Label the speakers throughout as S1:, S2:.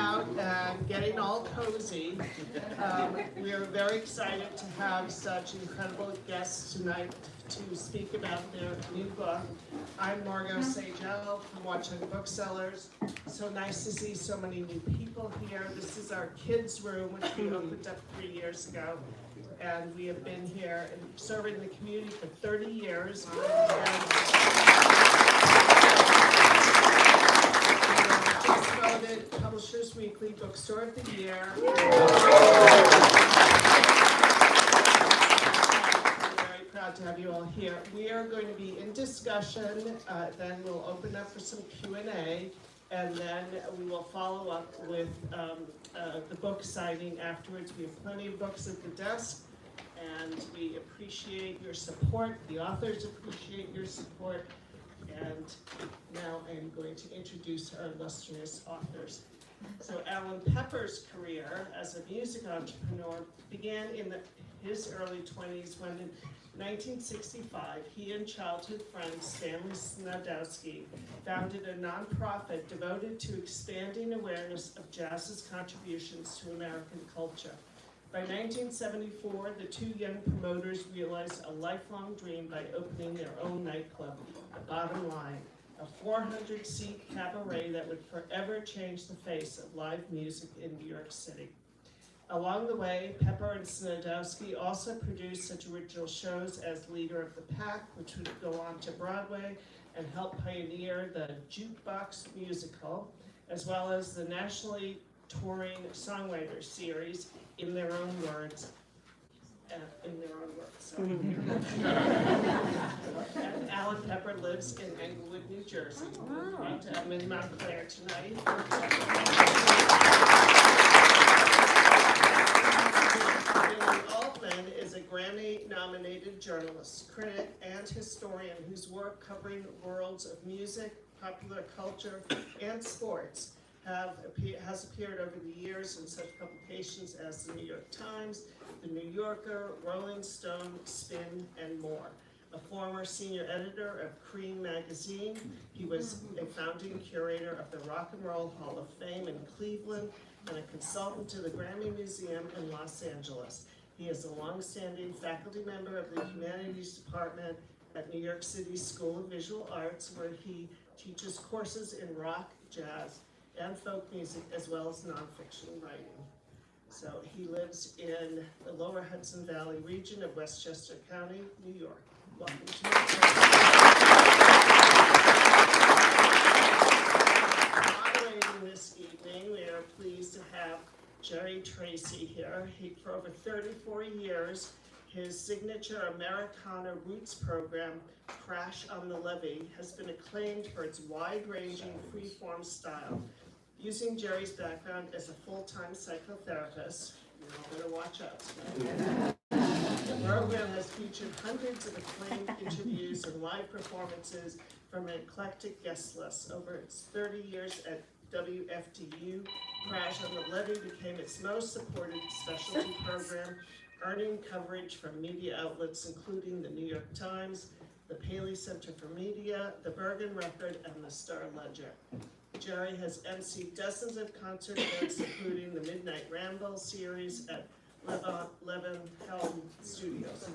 S1: out and getting all cozy. We are very excited to have such incredible guests tonight to speak about their new book. I'm Margot Sagel from Watching Booksellers. So nice to see so many new people here. This is our kids' room, which we opened up 3 years ago. And we have been here and serving the community for 30 years. Just voted Publishers Weekly Bookstore of the Year. We're very proud to have you all here. We are going to be in discussion, then we'll open up for some Q&A, and then we will follow up with the book signing afterwards. We have plenty of books at the desk, and we appreciate your support. The authors appreciate your support. And now I'm going to introduce our illustrious authors. So Allan Pepper's career as a music entrepreneur began in his early 20s when in 1965 he and childhood friend Stanley Snodowski founded a nonprofit devoted to expanding awareness of jazz's contributions to American culture. By 1974, the two young promoters realized a lifelong dream by opening their own nightclub, The Bottom Line, a 400-seat cabaret that would forever change the face of live music in New York City. Along the way, Pepper and Snodowski also produced such original shows as Leader of the Pack, which would go on to Broadway and help pioneer the Jukebox musical, as well as the nationally touring songwriter series, In Their Own Words. And Allan Pepper lives in Englewood, New Jersey.
S2: Wow.
S1: I'm in Montclair tonight. Billy Altman is a Grammy-nominated journalist, critic, and historian whose work covering worlds of music, popular culture, and sports has appeared over the years in such publications as the New York Times, the New Yorker, Rolling Stone, Spin, and more. A former senior editor of Cream magazine, he was a founding curator of the Rock and Roll Hall of Fame in Cleveland and a consultant to the Grammy Museum in Los Angeles. He is a longstanding faculty member of the Humanities Department at New York City School of Visual Arts, where he teaches courses in rock, jazz, and folk music, as well as nonfiction writing. So he lives in the lower Hudson Valley region of Westchester County, New York. Welcome to moderating this evening, we are pleased to have Jerry Treacy here. For over 34 years, his signature Americana Roots program, Crash on the Levee, has been acclaimed for its wide-ranging free-form style. Using Jerry's background as a full-time psychotherapist, you all better watch out tonight. The program has featured hundreds of acclaimed interviews and live performances from an eclectic guest list. Over its 30 years at WFDU, Crash on the Levee became its most supported specialty program, earning coverage from media outlets including the New York Times, the Paley Center for Media, the Bergen Record, and the Star Ledger. Jerry has emceed dozens of concert events, including the Midnight Ramble series at Levin Helm Studios.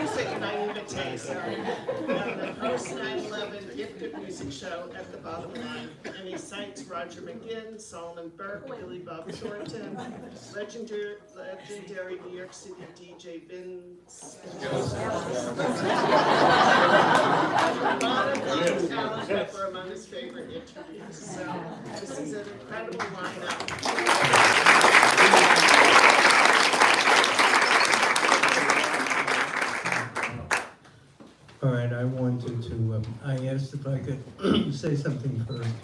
S1: Music naivete, sorry. And the post 9/11 gifted music show at the Bottom Line. And he cites Roger McGinn, Solomon Burke, Billy Bob Thornton, legendary New York City DJ Vince. Bottom line, Allan Pepper among his favorite interviews. So this is an incredible lineup.
S3: All right, I wanted to, I asked if I could say something first.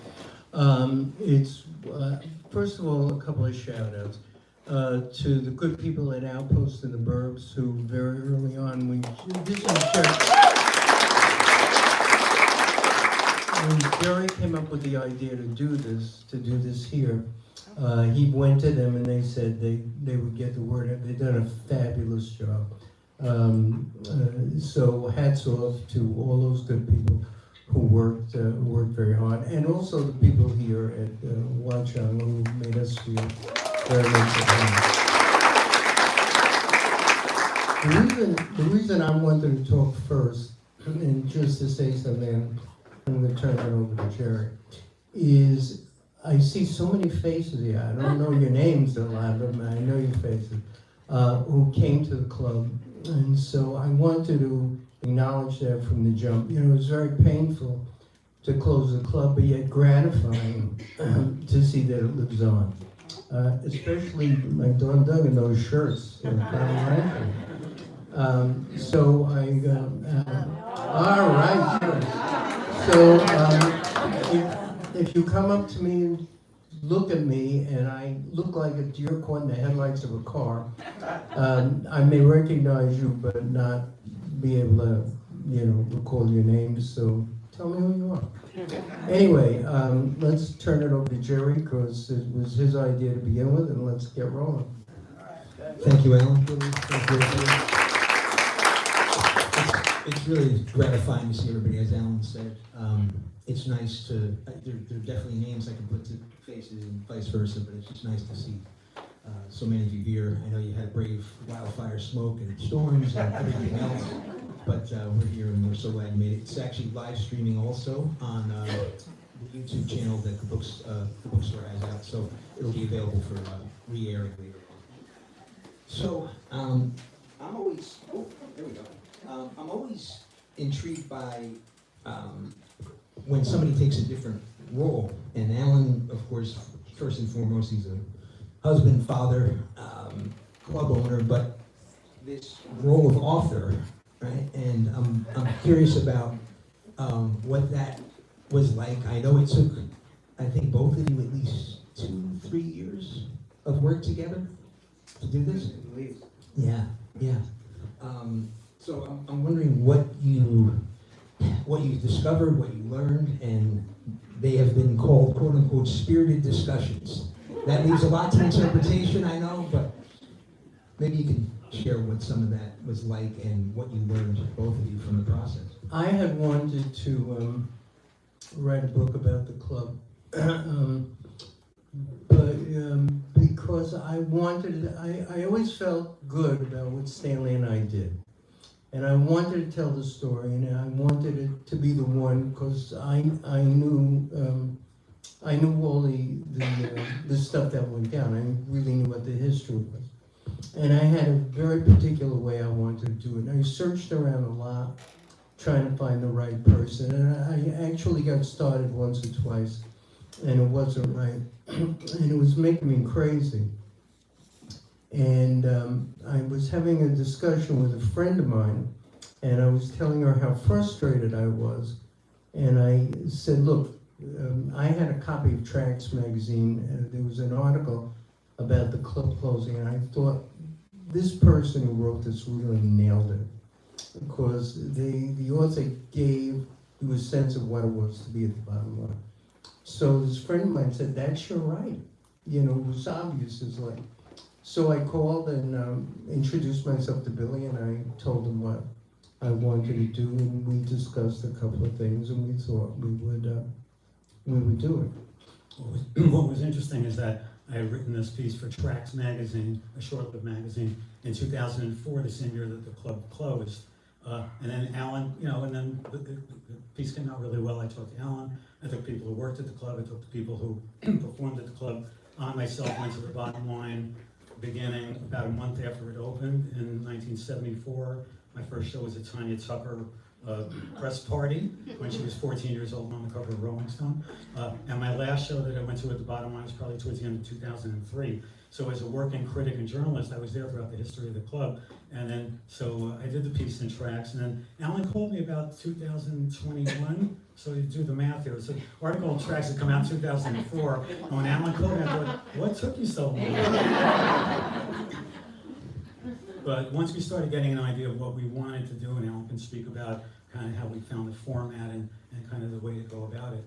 S3: First of all, a couple of shout outs to the good people at Outpost in the Burbs who very early on, when Jerry came up with the idea to do this here, he went to them and they said they would get the word out. They've done a fabulous job. So hats off to all those good people who worked very hard, and also the people here at Watchung who made us feel very much at home. The reason I wanted to talk first, and just to say something, I'm going to turn it over to Jerry, is I see so many faces here. I don't know your names, a lot of them. I know your faces, who came to the club. And so I wanted to acknowledge that from the jump. You know, it was very painful to close the club, but yet gratifying to see that it lives on. Especially my Don Doug in those shirts. You know, so I, all right, sure. So if you come up to me and look at me and I look like a deer caught in the headlights of a car, I may recognize you but not be able to, you know, recall your name, so tell me who you are. Anyway, let's turn it over to Jerry because it was his idea to begin with, and let's get rolling.
S2: Thank you, Allan. It's really gratifying to see everybody, as Allan said. It's nice to, there are definitely names I can put to faces and vice versa, but it's just nice to see so many of you here. I know you had brave wildfire smoke and storms and everything else, but we're here and we're so glad you made it. It's actually live streaming also on the YouTube channel that the bookstore has out, so it'll be available for re-airing later on. So I'm always, there we go. I'm always intrigued by when somebody takes a different role, and Allan, of course, first and foremost, he's a husband, father, club owner, but this role of author, right? And I'm curious about what that was like. I know it took, I think, both of you at least 2-3 years of work together to do this. Yeah. So I'm wondering what you discovered, what you learned, and they have been called, quote unquote, spirited discussions. That leaves a lot to interpretation, I know, but maybe you can share what some of that was like and what you learned, both of you, from the process.
S3: I had wanted to write a book about the club, but because I wanted, I always felt good about what Stanley and I did. And I wanted to tell the story, and I wanted it to be the one because I knew all the stuff that went down. I really knew what the history was, and I had a very particular way I wanted to do it. And I searched around a lot, trying to find the right person, and I actually got started once or twice, and it wasn't right, and it was making me crazy. And I was having a discussion with a friend of mine, and I was telling her how frustrated I was. And I said, look, I had a copy of Tracks magazine, and there was an article about the club closing, and I thought, this person who wrote this really nailed it. Because the author gave you a sense of what it was to be at the bottom line. So this friend of mine said, that's your right. You know, it was obvious, it's like. So I called and introduced myself to Billy, and I told him what I wanted to do, and we discussed a couple of things, and we thought we would do it.
S4: What was interesting is that I had written this piece for Tracks magazine, a short-lived magazine, in 2004, the same year that the club closed. And then Allan, and then the piece came out really well. I talked to Allan, I took people who worked at the club, I talked to people who performed at the club. I myself went to the Bottom Line beginning about a month after it opened in 1974. My first show was at Tanya Tucker press party when she was 14 years old on the cover of Rolling Stone. And my last show that I went to at the Bottom Line was probably towards the end of 2003. So as a working critic and journalist, I was there throughout the history of the club. And then, so I did the piece in Tracks, and then Allan called me about 2021. So you do the math here. So article in Tracks had come out in 2004. And when Allan called me, I thought, what took you so long? But once we started getting an idea of what we wanted to do, and Allan can speak about kind of how we found the format and kind of the way to go about it.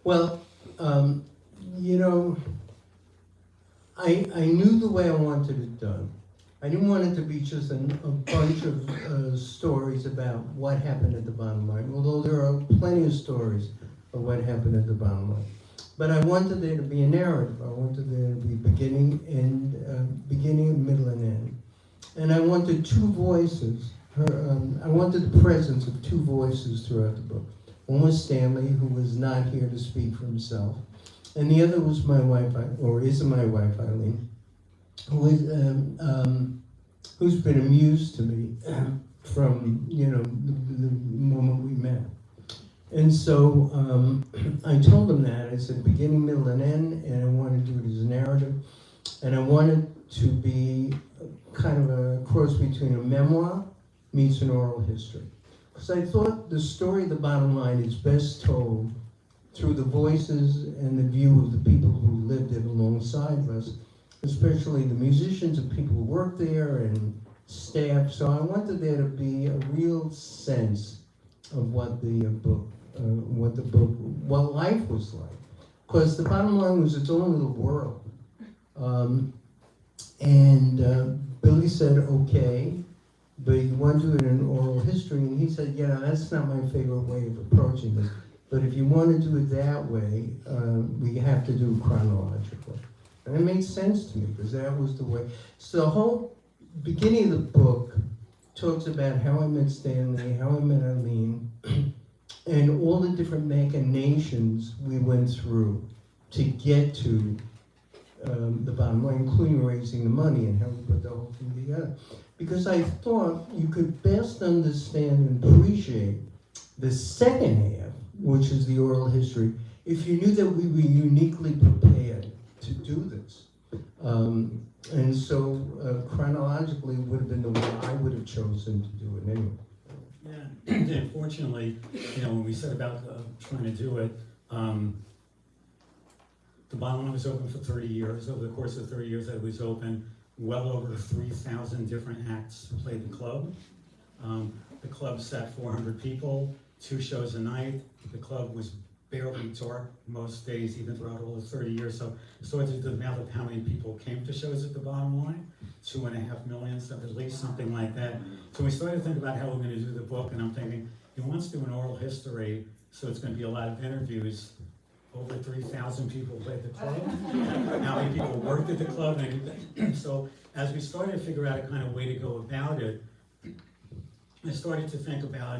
S3: Well, I knew the way I wanted it done. I didn't want it to be just a bunch of stories about what happened at the Bottom Line, although there are plenty plenty of stories of what happened at the bottom line. But I wanted there to be a narrative. I wanted there to be beginning, middle, and end. And I wanted two voices. I wanted the presence of two voices throughout the book. One was Stanley, who was not here to speak for himself, and the other was my wife, or is my wife, Eileen, who's been amused to me from the moment we met. And so I told him that. I said beginning, middle, and end, and I wanted to do it as a narrative, and I wanted to be kind of a cross between a memoir meets an oral history. Because I thought the story of the bottom line is best told through the voices and the view of the people who lived it alongside of us, especially the musicians and people who worked there and staff. So I wanted there to be a real sense of what what life was like. Because the bottom line was its own little world. Billy said, okay, but you want to do it in oral history? And he said, yeah, that's not my favorite way of approaching this. But if you want to do it that way, we have to do it chronologically. And it made sense to me, because that was the way. So the whole beginning of the book talks about how I met Stanley, how I met Eileen, and all the different machinations we went through to get to the bottom line, including raising the money and how we put the whole thing together. Because I thought you could best understand and appreciate the second half, which is the oral history, if you knew that we were uniquely prepared to do this. And so chronologically would have been the way I would have chosen to do it anyway.
S4: Yeah, unfortunately, when we set about trying to do it, the bottom line was open for 30 years. Over the course of 30 years that it was open, well over 3,000 different acts played the club. The club sat 400 people, 2 shows a night. The club was barely dark most days, even throughout all the 30 years. So to the amount of how many people came to shows at the bottom line, 2.5 million, so at least something like that. So we started to think about how we're going to do the book, and I'm thinking, he wants to do an oral history, so it's going to be a lot of interviews. Over 3,000 people played the club. How many people worked at the club? And so as we started to figure out a kind of way to go about it, I started to think about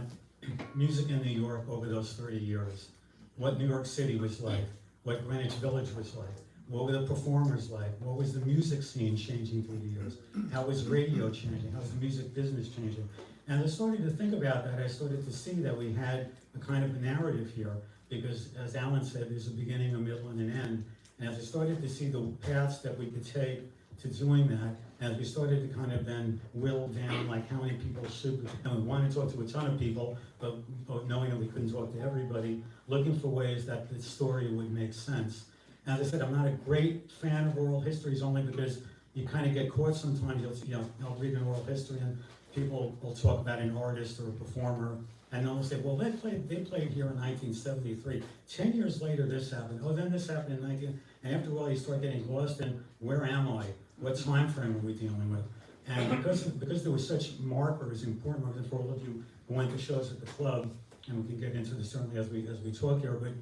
S4: music in New York over those 30 years. What New York City was like, what Greenwich Village was like, what were the performers like, what was the music scene changing through the years, how was radio changing, how was the music business changing. And as I started to think about that, I started to see that we had a kind of a narrative here, because as Allan said, there's a beginning, a middle, and an end. And as I started to see the paths that we could take to doing that, as we started to kind of then whittle down like how many people should, and we wanted to talk to a ton of people, but knowing that we couldn't talk to everybody, looking for ways that the story would make sense. And as I said, I'm not a great fan of oral histories, only because you kind of get caught sometimes. I'll read an oral history and people will talk about an artist or a performer, and they'll say, well, they played here in 1973. 10 years later, this happened. Oh, then this happened in 19... And after a while, you start getting lost in, where am I? What time frame are we dealing with? And because there were such markers, important markers for all of you who went to shows at the club, and we can get into this certainly as we talk here, but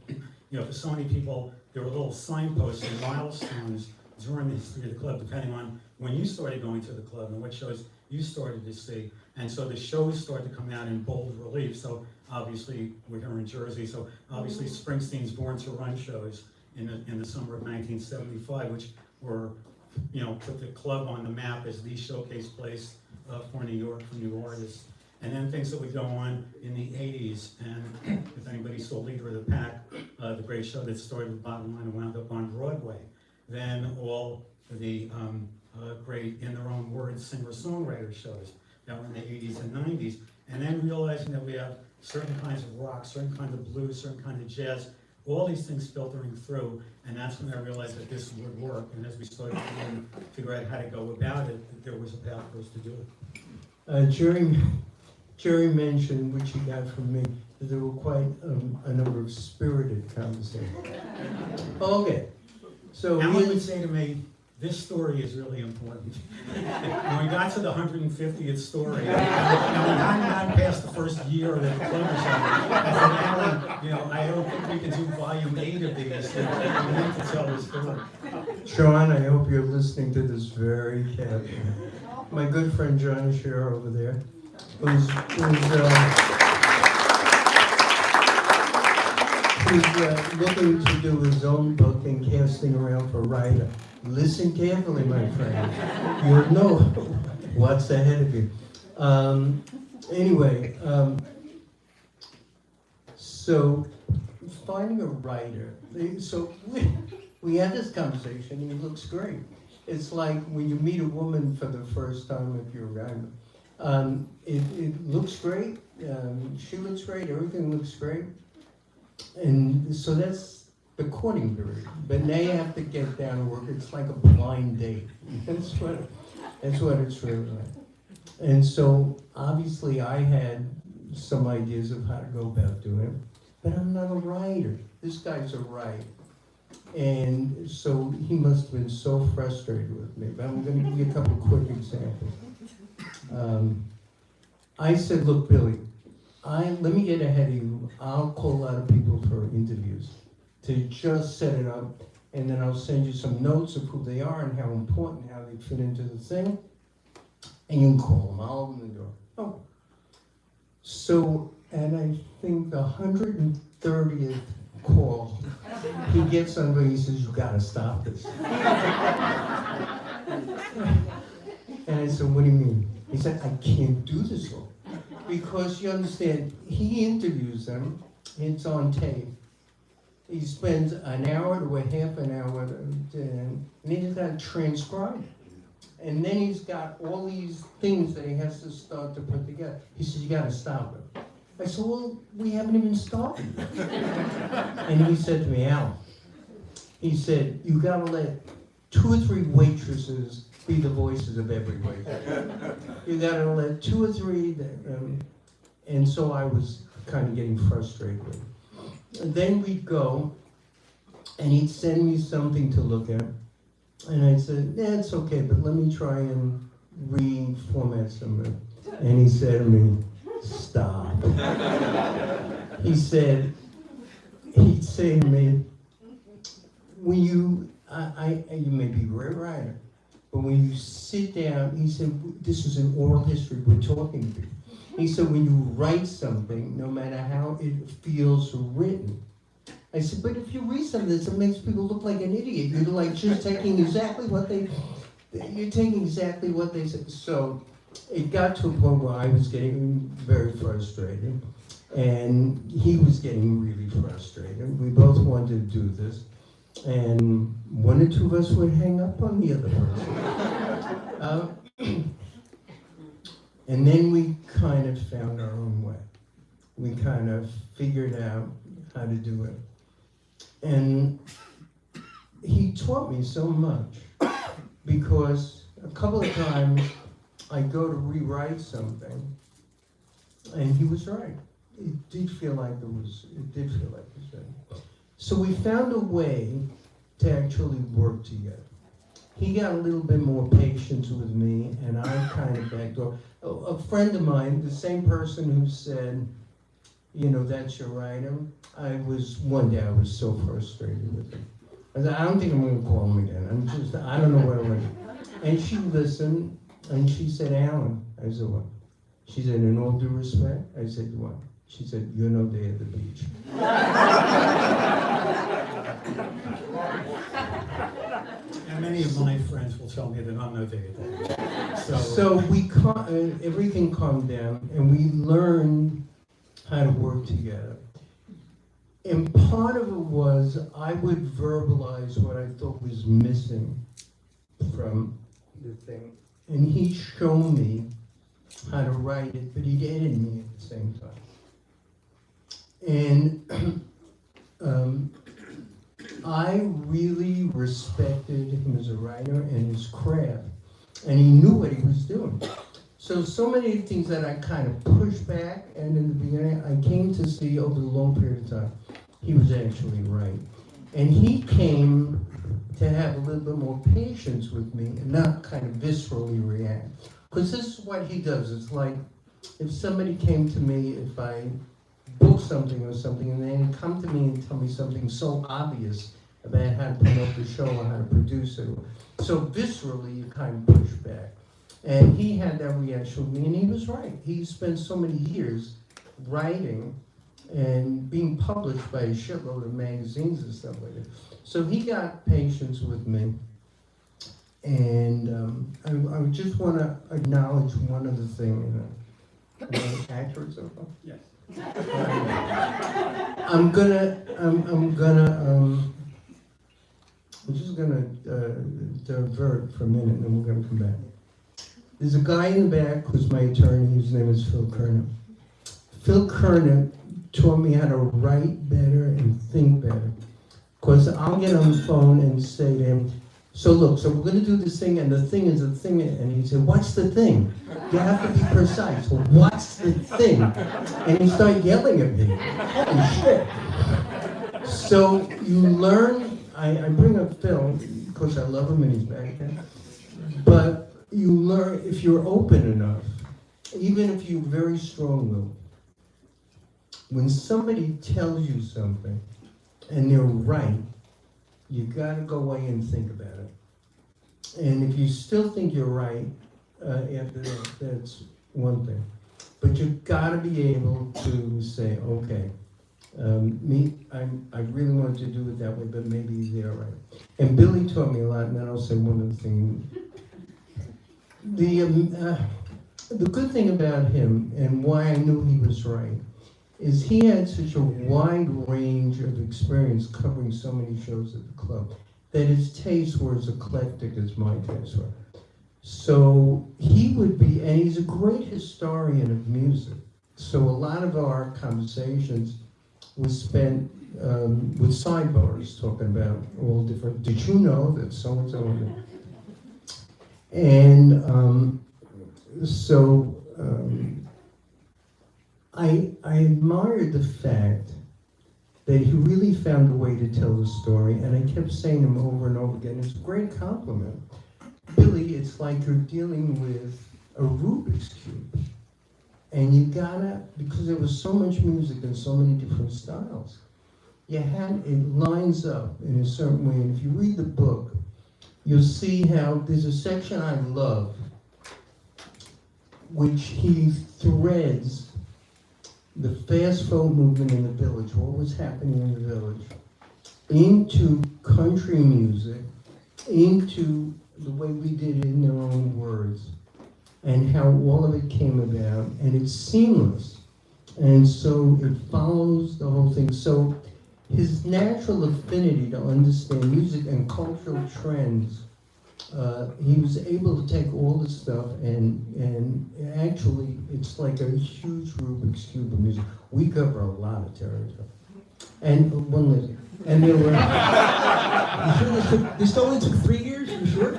S4: for so many people, there were little signposts and milestones during the history of the club, depending on when you started going to the club and what shows you started to see. And so the shows started to come out in bold relief. So obviously, we're here in Jersey, so obviously Springsteen's Born to Run shows in the summer of 1975, which were, put the club on the map as the showcase place for New York, for new artists. And then things that would go on in the 80s, and if anybody saw Leader of the Pack, the great show that started with Bottom Line and wound up on Broadway. Then all the great, in their own words, singer-songwriter shows that were in the 80s and 90s. And then realizing that we have certain kinds of rock, certain kinds of blues, certain kinds of jazz, all these things filtering through, and that's when I realized that this would work. And as we started to figure out how to go about it, there was a path for us to do it.
S3: Jerry mentioned, which he got from me, that there were quite a number of spirited conversations. Okay, so
S4: Allan would say to me, this story is really important. When we got to the 150th story, and we hadn't gotten past the first year that the club was on, I said, we could do volume 8 of these. We need to tell the story.
S3: Sean, I hope you're listening to this very carefully. My good friend John Scherer over there, who's looking to do his own book and casting around for writer. Listen carefully, my friend. You'll know what's ahead of you. Anyway, so finding a writer. So we had this conversation, and it looks great. It's like when you meet a woman for the first time, if you're a guy. It looks great. She looks great. Everything looks great. And so that's the courting period. But now you have to get down to work. It's like a blind date. That's what it's really like. And so obviously I had some ideas of how to go about doing it. But I'm not a writer. This guy's a writer. And so he must have been so frustrated with me. But I'm going to give you a couple of quick examples. I said, look, Billy, let me get ahead of you. I'll call a lot of people for interviews to just set it up. And then I'll send you some notes of who they are and how important, how they fit into the thing. And you can call them. I'll open the door. Oh. So, and I think the 130th call, he gets on and he says, you gotta stop this. And I said, what do you mean? He said, I can't do this all. Because you understand, he interviews them, it's on tape. He spends an hour to a half an hour, and he's got to transcribe it. And then he's got all these things that he has to start to put together. He says, you gotta stop it. I said, well, we haven't even started. And he said to me, Allan, he said, you gotta let 2 or 3 waitresses be the voices of every waitress. You gotta let 2 or 3, and so I was kind of getting frustrated with it. And then we'd go, and he'd send me something to look at, and I said, yeah, it's okay, but let me try and reformat some of it. And he said to me, stop. He'd say to me, when you may be a great writer, but when you sit down, he said, this is an oral history, we're talking to you. He said, when you write something, no matter how it feels written. I said, but if you read something that makes people look like an idiot, you're like just taking exactly what they said. So it got to a point where I was getting very frustrated, and he was getting really frustrated. We both wanted to do this, and 1 or 2 of us would hang up on the other person. And then we kind of found our own way. We kind of figured out how to do it. And he taught me so much, because a couple of times I go to rewrite something, and he was right. It did feel like it was right. So we found a way to actually work together. He got a little bit more patience with me, and I kind of backed off. A friend of mine, the same person who said, you know, that's your writer, one day I was so frustrated with him. I said, I don't think I'm going to call him again. I don't know what I want. And she listened, and she said, Allan. I said, what? She said, in all due respect? I said, what? She said, you're no day at the beach.
S4: And many of my friends will tell me that I'm no day at the beach.
S3: So everything calmed down, and we learned how to work together. And part of it was I would verbalize what I thought was missing from the thing. And he'd show me how to write it, but he'd edit me at the same time. And I really respected him as a writer and his craft. And he knew what he was doing. So many things that I kind of pushed back, and in the beginning, I came to see over the long period of time, he was actually right. And he came to have a little bit more patience with me and not kind of viscerally react. Because this is what he does. It's like if somebody came to me, if I book something or something, and then come to me and tell me something so obvious about how to promote the show or how to produce it. So viscerally, you kind of push back. And he had that reaction with me, and he was right. He spent so many years writing and being published by a shitload of magazines and stuff like that. So he got patience with me. And I just want to acknowledge one other thing. Accurate so far?
S4: Yes.
S3: I'm just gonna divert for a minute, and then we're gonna come back. There's a guy in the back who's my attorney. His name is Phil Kerner. Phil Kerner taught me how to write better and think better. Because I'll get on the phone and say to him, so look, so we're gonna do this thing, and the thing is a thing, and he'd say, what's the thing? You have to be precise. Well, what's the thing? And he started yelling at me. Holy shit. So you learn, I bring up Phil, because I love him and he's back there, but you learn, if you're open enough, even if you're very strong-willed, when somebody tells you something and they're right, you gotta go away and think about it. And if you still think you're right, after that, that's one thing. But you've gotta be able to say, okay, I really wanted to do it that way, but maybe they're right. And Billy taught me a lot, and then I'll say one other thing. The good thing about him, and why I knew he was right, is he had such a wide range of experience covering so many shows at the club, that his tastes were as eclectic as my tastes were. So he would be, and he's a great historian of music. So a lot of our conversations was spent with sidebars, talking about all different, did you know that so-and-so? And I admired the fact that he really found a way to tell the story, and I kept saying to him over and over again, it's a great compliment. Billy, it's like you're dealing with a Rubik's Cube. And you gotta, because there was so much music and so many different styles, it lines up in a certain way. And if you read the book, you'll see how there's a section I love, which he threads the fast folk movement in the village, what was happening in the village, into country music, into the way we did it in their own words, and how all of it came about, and it's seamless. And so it follows the whole thing. So his natural affinity to understand music and cultural trends, he was able to take all this stuff and actually it's like a huge Rubik's Cube of music. We cover a lot of territory. And one last, and there were...
S2: You sure this only took 3 years? You sure?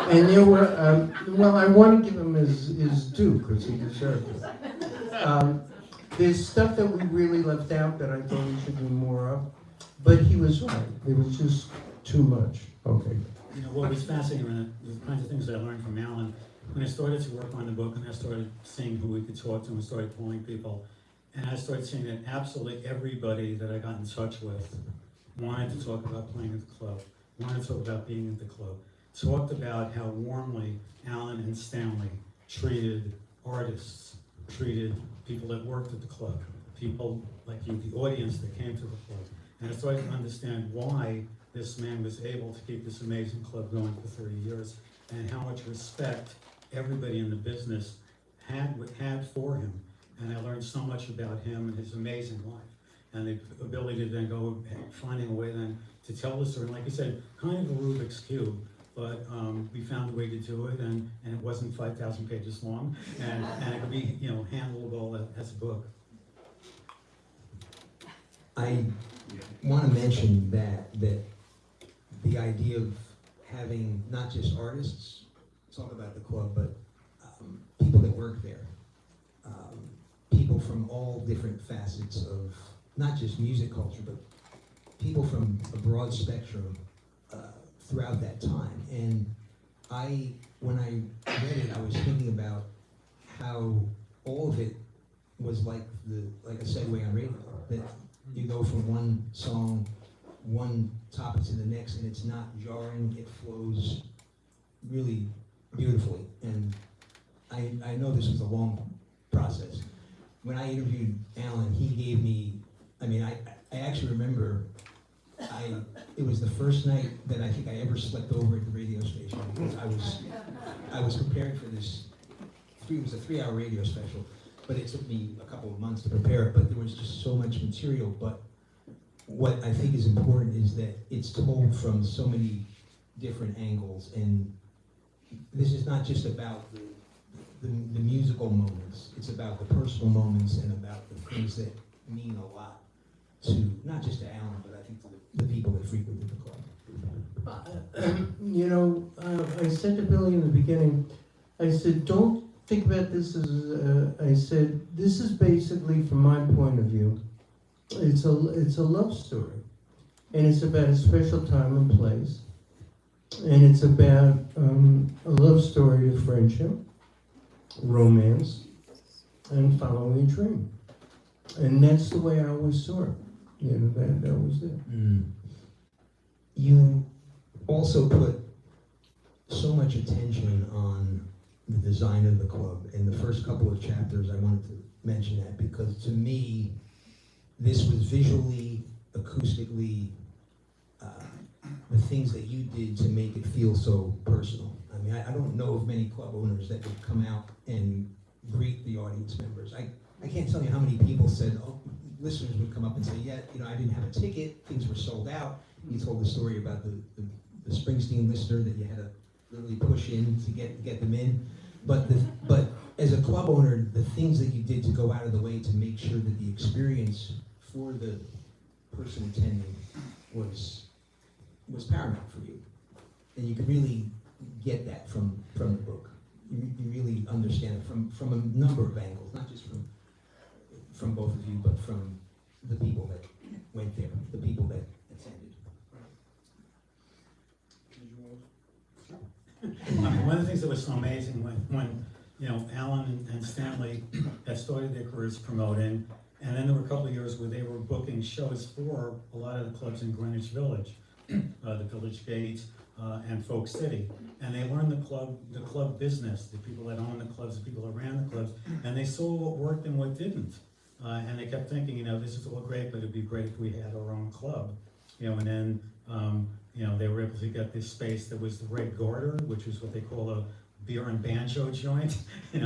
S3: And there were, well, I want to give him his due, because he deserved it. There's stuff that we really left out that I thought we should do more of, but he was right. It was just too much. Okay.
S4: You know, what was fascinating, the kinds of things that I learned from Allan, when I started to work on the book and I started seeing who we could talk to and started calling people, and I started seeing that absolutely everybody that I got in touch with wanted to talk about playing at the club, wanted to talk about being at the club, talked about how warmly Allan and Stanley treated artists, treated people that worked at the club, people like you, the audience that came to the club. And I started to understand why this man was able to keep this amazing club going for 30 years and how much respect everybody in the business had for him. And I learned so much about him and his amazing life and the ability to then go finding a way then to tell the story. And like you said, kind of a Rubik's Cube, but we found a way to do it, and it wasn't 5,000 pages long, and it could be, you know, handleable as a book.
S2: I want to mention that the idea of having not just artists talk about the club, but people that work there, people from all different facets of not just music culture, but people from a broad spectrum throughout that time. And when I read it, I was thinking about how all of it was like like a segue on radio, that you go from one song, one topic to the next, and it's not jarring, it flows really beautifully. And I know this was a long process. When I interviewed Allan, he gave me, I actually remember, it was the first night that I think I ever slept over at the radio station, because I was preparing for this, it was a 3-hour radio special, but it took me a couple of months to prepare it, but there was just so much material. But what I think is important is that it's told from so many different angles, and this is not just about the musical moments, it's about the personal moments and about the things that mean a lot to, not just to Allan, but I think to the people that frequented the club.
S3: I said to Billy in the beginning, I said, don't think about this as, I said, this is basically, from my point of view, it's a love story. And it's about a special time and place. And it's about a love story of friendship, romance, and following a dream. And that's the way I always saw it. That was it.
S2: Mm. You also put so much attention on the design of the club. In the first couple of chapters, I wanted to mention that because to me, this was visually, acoustically, the things that you did to make it feel so personal. I don't know of many club owners that would come out and greet the audience members. I can't tell you how many people said, listeners would come up and say, yeah, I didn't have a ticket, things were sold out. You told the story about the Springsteen listener that you had to literally push in to get them in. But as a club owner, the things that you did to go out of the way to make sure that the experience for the person attending was paramount for you. And you could really get that from the book. You really understand it from a number of angles, not just from both of you, but from the people that went there, the people that attended.
S4: One of the things that was so amazing when Allan and Stanley had started their careers promoting, and then there were a couple of years where they were booking shows for a lot of the clubs in Greenwich Village, the Village Gate and Folk City, and they learned the club business, the people that owned the clubs, the people that ran the clubs, and they saw what worked and what didn't, and they kept thinking, this is all great, but it'd be great if we had our own club, and then they were able to get this space that was the Red Garter, which was what they call a beer and banjo joint, a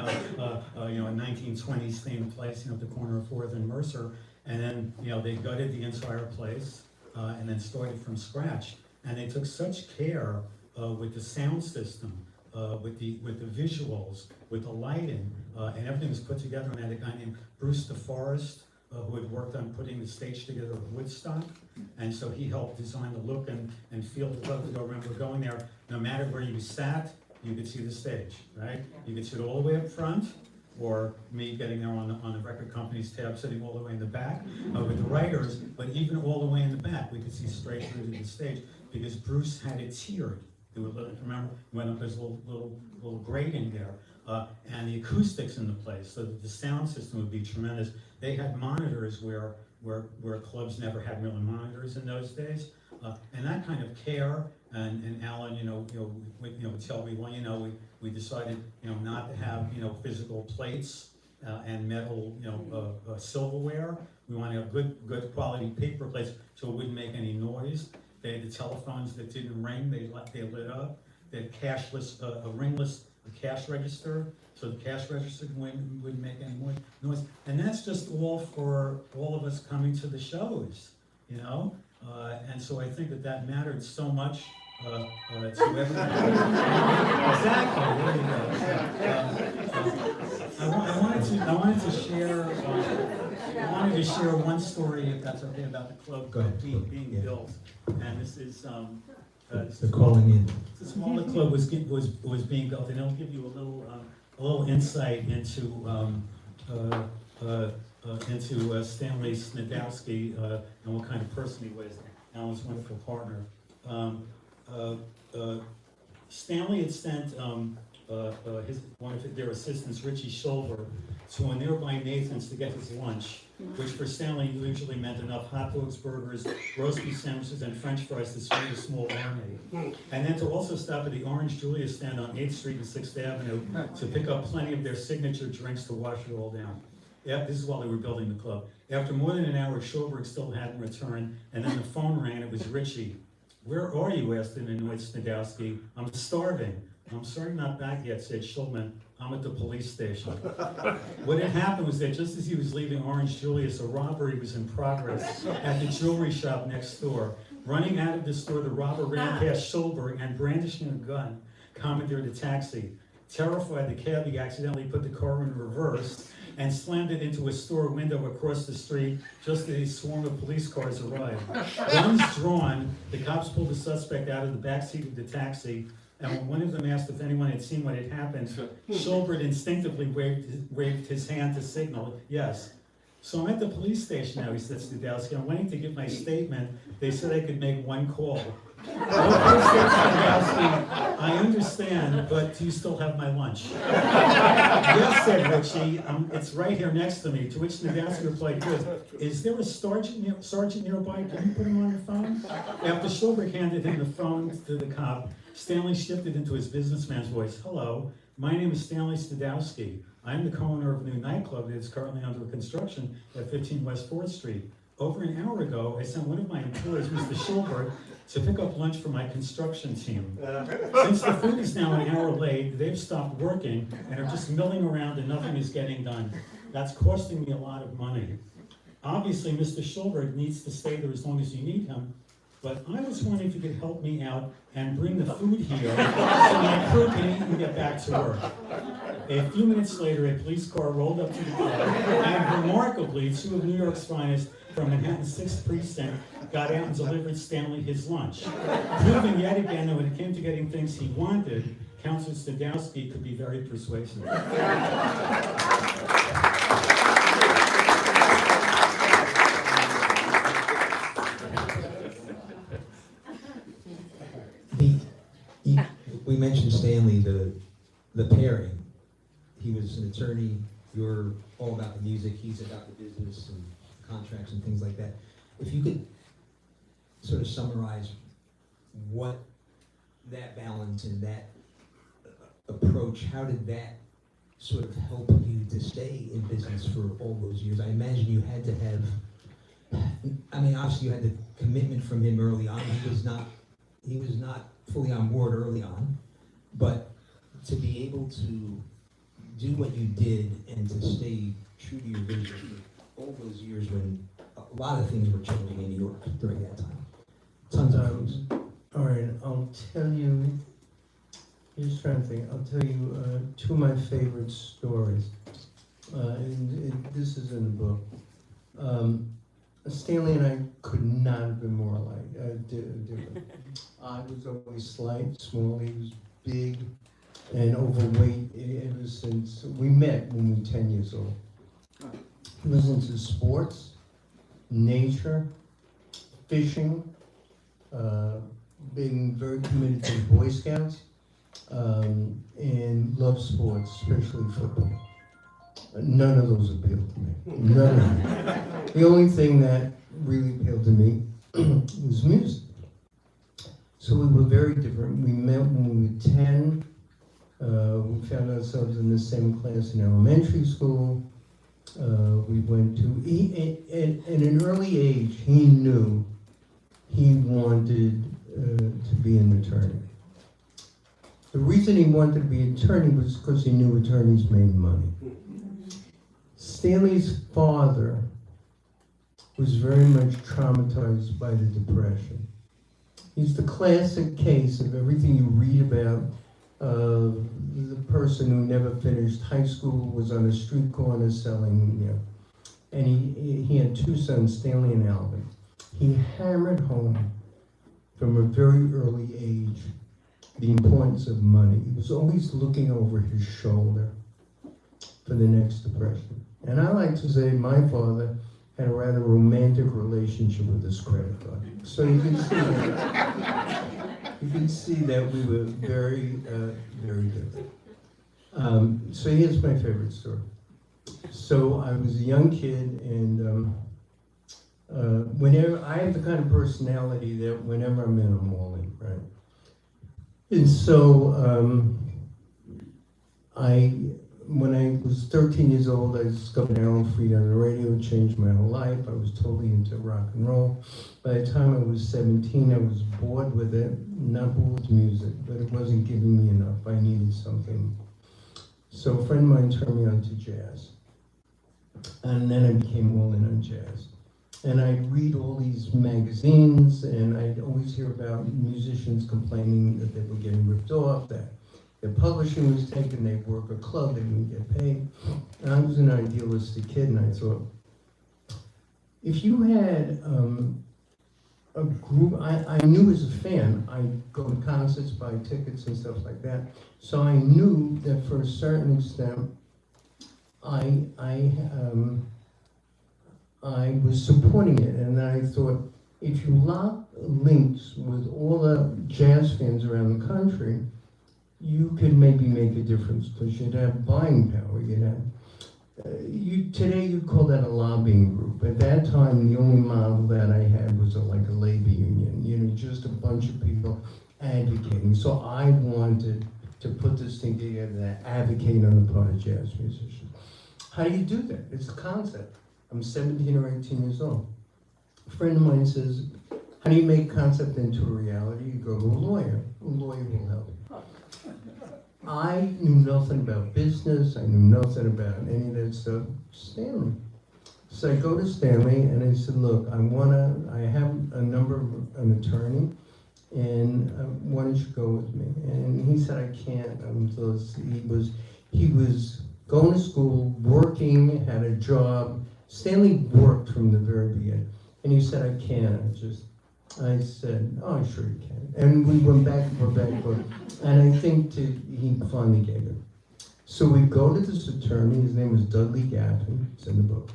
S4: 1920s themed place, at the corner of Fourth and Mercer, and then they gutted the entire place and then started from scratch, and they took such care with the sound system, with the visuals, with the lighting, and everything was put together. And they had a guy named Bruce DeForest who had worked on putting the stage together at Woodstock, and so he helped design the look and feel of the club. I remember going there, no matter where you sat, you could see the stage, right? You could sit all the way up front, or me getting there on the record company's tab, sitting all the way in the back with the writers, but even all the way in the back, we could see straight through to the stage because Bruce had it tiered. Remember when there's a little grating there, and the acoustics in the place, so that the sound system would be tremendous. They had monitors where clubs never had really monitors in those days, and that kind of care. And Allan, would tell me, well, we decided, not to have, physical plates and metal, silverware. We want to have good quality paper plates so it wouldn't make any noise. They had the telephones that didn't ring; they lit up. They had cashless, a ringless cash register, so the cash register wouldn't make any more noise. And that's just all for all of us coming to the shows, And so I think that mattered so much to everybody. Exactly. There you go. I wanted to share one story, if that's okay, about the club being built. And this is
S2: They're calling in.
S4: the smaller club was being built, and it'll give you a little insight into Stanley Snedowski and what kind of person he was. Allan's wonderful partner. Stanley had spent one of their assistants, Richie Shulver, to a nearby Nathan's to get his lunch, which for Stanley usually meant enough hot dogs, burgers, roast beef sandwiches, and French fries to feed a small army. And then to also stop at the Orange Julius stand on 8th Street and 6th Avenue to pick up plenty of their signature drinks to wash it all down. Yeah, this is while they were building the club. After more than an hour, Schulberg still hadn't returned, and then the phone rang, and it was Richie. "Where are you?" asked an annoyed Snedowski. "I'm starving." "I'm sorry, not back yet," said Schulman. "I'm at the police station." What had happened was that just as he was leaving Orange Julius, a robbery was in progress at the jewelry shop next door. Running out of the store, the robber ran past Schulberg and, brandishing a gun, commandeered a taxi. Terrified, the cabbie accidentally put the car in reverse and slammed it into a store window across the street just as a swarm of police cars arrived. Guns drawn, the cops pulled the suspect out of the backseat of the taxi, and when one of them asked if anyone had seen what had happened, Schulberg instinctively waved his hand to signal, "Yes." "So I'm at the police station now," he said to Snedowski. "I'm waiting to give my statement. They said I could make one call." "Okay," said Snedowski, "I understand, but do you still have my lunch?" "Yes," said Richie, "it's right here next to me." To which Snedowski replied, "Good. Is there a sergeant nearby? Can you put him on the phone?" After Schulberg handed him the phone to the cop, Stanley shifted into his businessman's voice. "Hello, my name is Stanley Snedowski. I'm the co-owner of a new nightclub that is currently under construction at 15 West 4th Street. Over an hour ago, I sent one of my employees, Mr. Schulberg, to pick up lunch for my construction team. Since the food is now an hour late, they've stopped working and are just milling around and nothing is getting done. That's costing me a lot of money. Obviously, Mr. Schulberg needs to stay there as long as you need him, but I was wondering if you could help me out and bring the food here so my crew can eat and get back to work." A few minutes later, a police car rolled up to the club, and remarkably, two of New York's finest from Manhattan's 6th Precinct got out and delivered Stanley his lunch, proving yet again that when it came to getting things he wanted, Counselor Snedowski could be very persuasive.
S2: We mentioned Stanley, the pairing. He was an attorney. You're all about the music. He's about the business and contracts and things like that. If you could sort of summarize what that balance and that approach, how did that sort of help you to stay in business for all those years? I imagine you had to have, I mean, obviously you had the commitment from him early on. He was not fully on board early on, but to be able to do what you did and to stay true to your vision for all those years when a lot of things were changing in New York during that time. Tons of things.
S3: All right, I'll tell you, just trying to think, I'll tell you two of my favorite stories. And this is in the book. Stanley and I could not have been more alike, different. I was always slight, small, he was big and overweight ever since we met when we were 10 years old. He was into sports, nature, fishing, being very committed to the Boy Scouts, and loved sports, especially football. None of those appealed to me. None of them. The only thing that really appealed to me was music. So we were very different. We met when we were 10. We found ourselves in the same class in elementary school. We went to, at an early age, he knew he wanted to be an attorney. The reason he wanted to be an attorney was because he knew attorneys made money. Stanley's father was very much traumatized by the Depression. He's the classic case of everything you read about, the person who never finished high school, was on a street corner selling, and he had two sons, Stanley and Alvin. He hammered home from a very early age the importance of money. He was always looking over his shoulder for the next depression. And I like to say my father had a rather romantic relationship with his credit card. So you can see that we were very, very different. So here's my favorite story. So I was a young kid, and whenever, I have the kind of personality that whenever I'm in, I'm all in, right? And so when I was 13 years old, I discovered Allan Freed on the radio. It changed my whole life. I was totally into rock and roll. By the time I was 17, I was bored with it. Not bored with music, but it wasn't giving me enough. I needed something. So a friend of mine turned me on to jazz. And then I became all in on jazz. And I'd read all these magazines, and I'd always hear about musicians complaining that they were getting ripped off, that their publishing was taken, they'd work a club, they didn't get paid. And I was an idealistic kid, and I thought, if you had a group, I knew as a fan, I'd go to concerts, buy tickets and stuff like that. So I knew that for a certain extent, I was supporting it, and I thought, if you lock links with all the jazz fans around the country, you could maybe make a difference, because you'd have buying power. You'd have, today you'd call that a lobbying group. At that time, the only model that I had was like a labor union, you know, just a bunch of people advocating. So I wanted to put this thing together that advocate on the part of jazz musicians. How do you do that? It's a concept. I'm 17 or 18 years old. A friend of mine says, how do you make concept into a reality? You go to a lawyer. A lawyer will help. I knew nothing about business. I knew nothing about any of that stuff. Stanley. So I go to Stanley and I said, look, I have a number of an attorney, and why don't you go with me? And he said, I can't. He was going to school, working, had a job. Stanley worked from the very beginning. And he said, I can't. I said, oh, sure you can. And we went back and forth. And I think he finally gave it. So we go to this attorney. His name was Dudley Gaffin. It's in the book.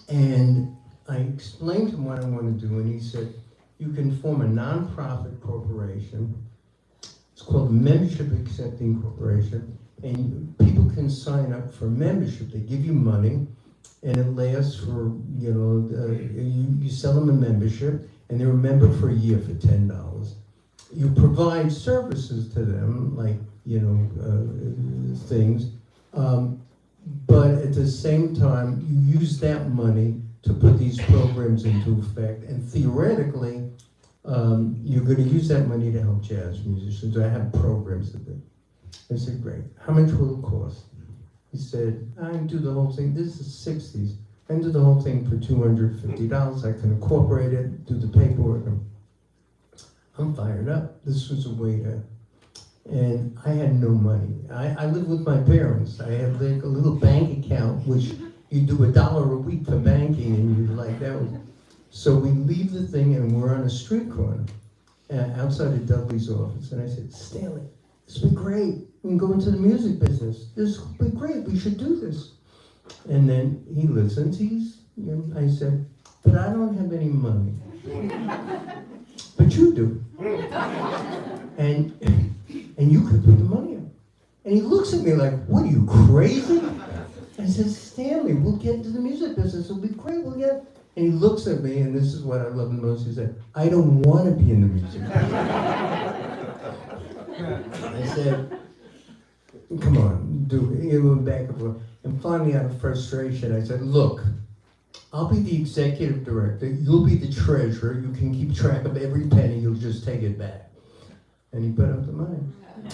S3: And I explained to him what I want to do. And he said, you can form a nonprofit corporation. It's called a membership accepting corporation. And people can sign up for membership. They give you money. And it lasts for, you sell them a membership, and they're a member for a year for $10. You provide services to them, like, things, but at the same time, you use that money to put these programs into effect, and theoretically, you're going to use that money to help jazz musicians. I have programs to do. I said, great. How much will it cost? He said, I can do the whole thing. This is the 60s. I can do the whole thing for $250. I can incorporate it, do the paperwork. I'm fired up. This was a way to, and I had no money. I lived with my parents. I had like a little bank account, which you do $1 a week for banking, and you like that. So we leave the thing, and we're on a street corner outside of Dudley's office. And I said, Stanley, this would be great. We can go into the music business. This would be great. We should do this. And then he listens. I said, but I don't have any money. But you do. And you could put the money up. And he looks at me like, what, are you crazy? I said, Stanley, we'll get into the music business. It'll be great. We'll get. And he looks at me, and this is what I love the most. He said, I don't want to be in the music business. I said, come on, do it. He went back and forth. And finally, out of frustration, I said, look, I'll be the executive director. You'll be the treasurer. You can keep track of every penny. You'll just take it back. And he put up the money.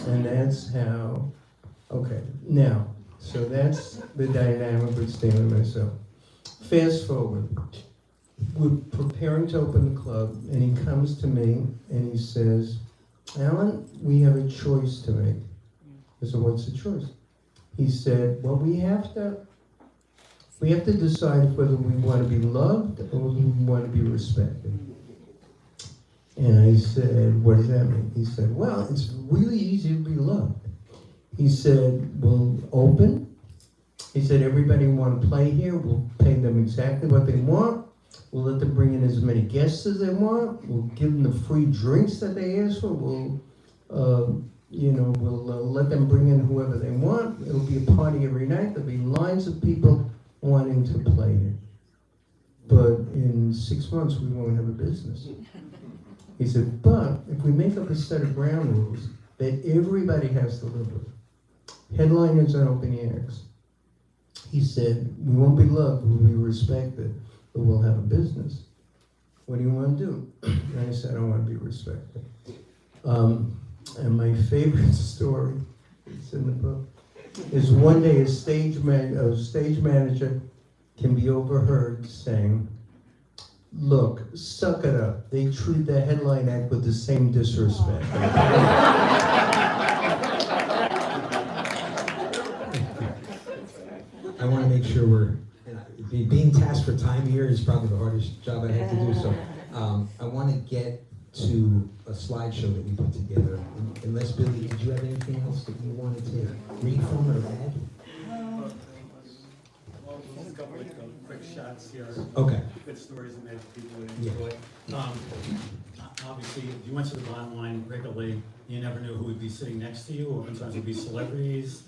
S3: And that's how, okay. Now, so that's the dynamic with Stanley and myself. Fast forward. We're preparing to open the club, and he comes to me, and he says, Allan, we have a choice to make. I said, what's the choice? He said, well, we have to decide whether we want to be loved or we want to be respected. And I said, what does that mean? He said, well, it's really easy to be loved. He said, we'll open. He said, everybody who want to play here, we'll pay them exactly what they want. We'll let them bring in as many guests as they want. We'll give them the free drinks that they ask for. we'll let them bring in whoever they want. It'll be a party every night. There'll be lines of people wanting to play it. But in 6 months, we won't have a business. He said, but if we make up a set of ground rules that everybody has to live with, headliners and opening acts, he said, we won't be loved, we'll be respected, but we'll have a business. What do you want to do? And I said, I want to be respected. And my favorite story, it's in the book, is one day a stage manager can be overheard saying, look, suck it up. They treat the headline act with the same disrespect.
S2: I want to make sure being tasked for time here is probably the hardest job I have to do, so I want to get to a slideshow that we put together. Unless, Billy, did you have anything else that you wanted to read from or add?
S4: Well, just a couple of quick shots here.
S2: Okay.
S4: Good stories that maybe people would enjoy. Obviously, if you went to the bottom line regularly, you never knew who would be sitting next to you, or sometimes it would be celebrities.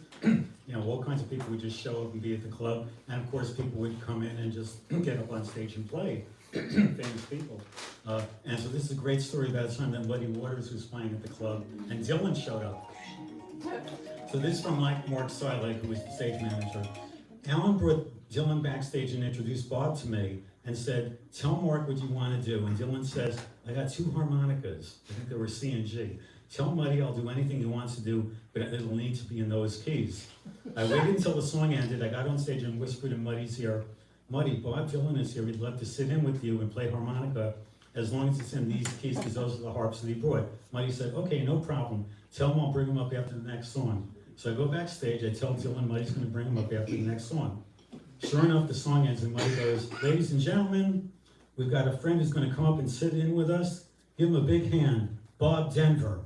S4: All kinds of people would just show up and be at the club, and of course people would come in and just get up on stage and play. Famous people. And so this is a great story about a time that Muddy Waters was playing at the club, and Dylan showed up. So this is from Mark Silek, who was the stage manager. Allan brought Dylan backstage and introduced Bob to me and said, tell Mark what you want to do. And Dylan says, I got 2 harmonicas. I think they were C and G. Tell Muddy I'll do anything he wants to do, but it'll need to be in those keys. I waited until the song ended. I got on stage and whispered in Muddy's ear, Muddy, Bob Dylan is here. He'd love to sit in with you and play harmonica as long as it's in these keys, because those are the harps that he brought. Muddy said, okay, no problem. Tell him I'll bring him up after the next song. So I go backstage, I tell Dylan Muddy's going to bring him up after the next song. Sure enough, the song ends and Muddy goes, ladies and gentlemen, we've got a friend who's going to come up and sit in with us. Give him a big hand, Bob Denver.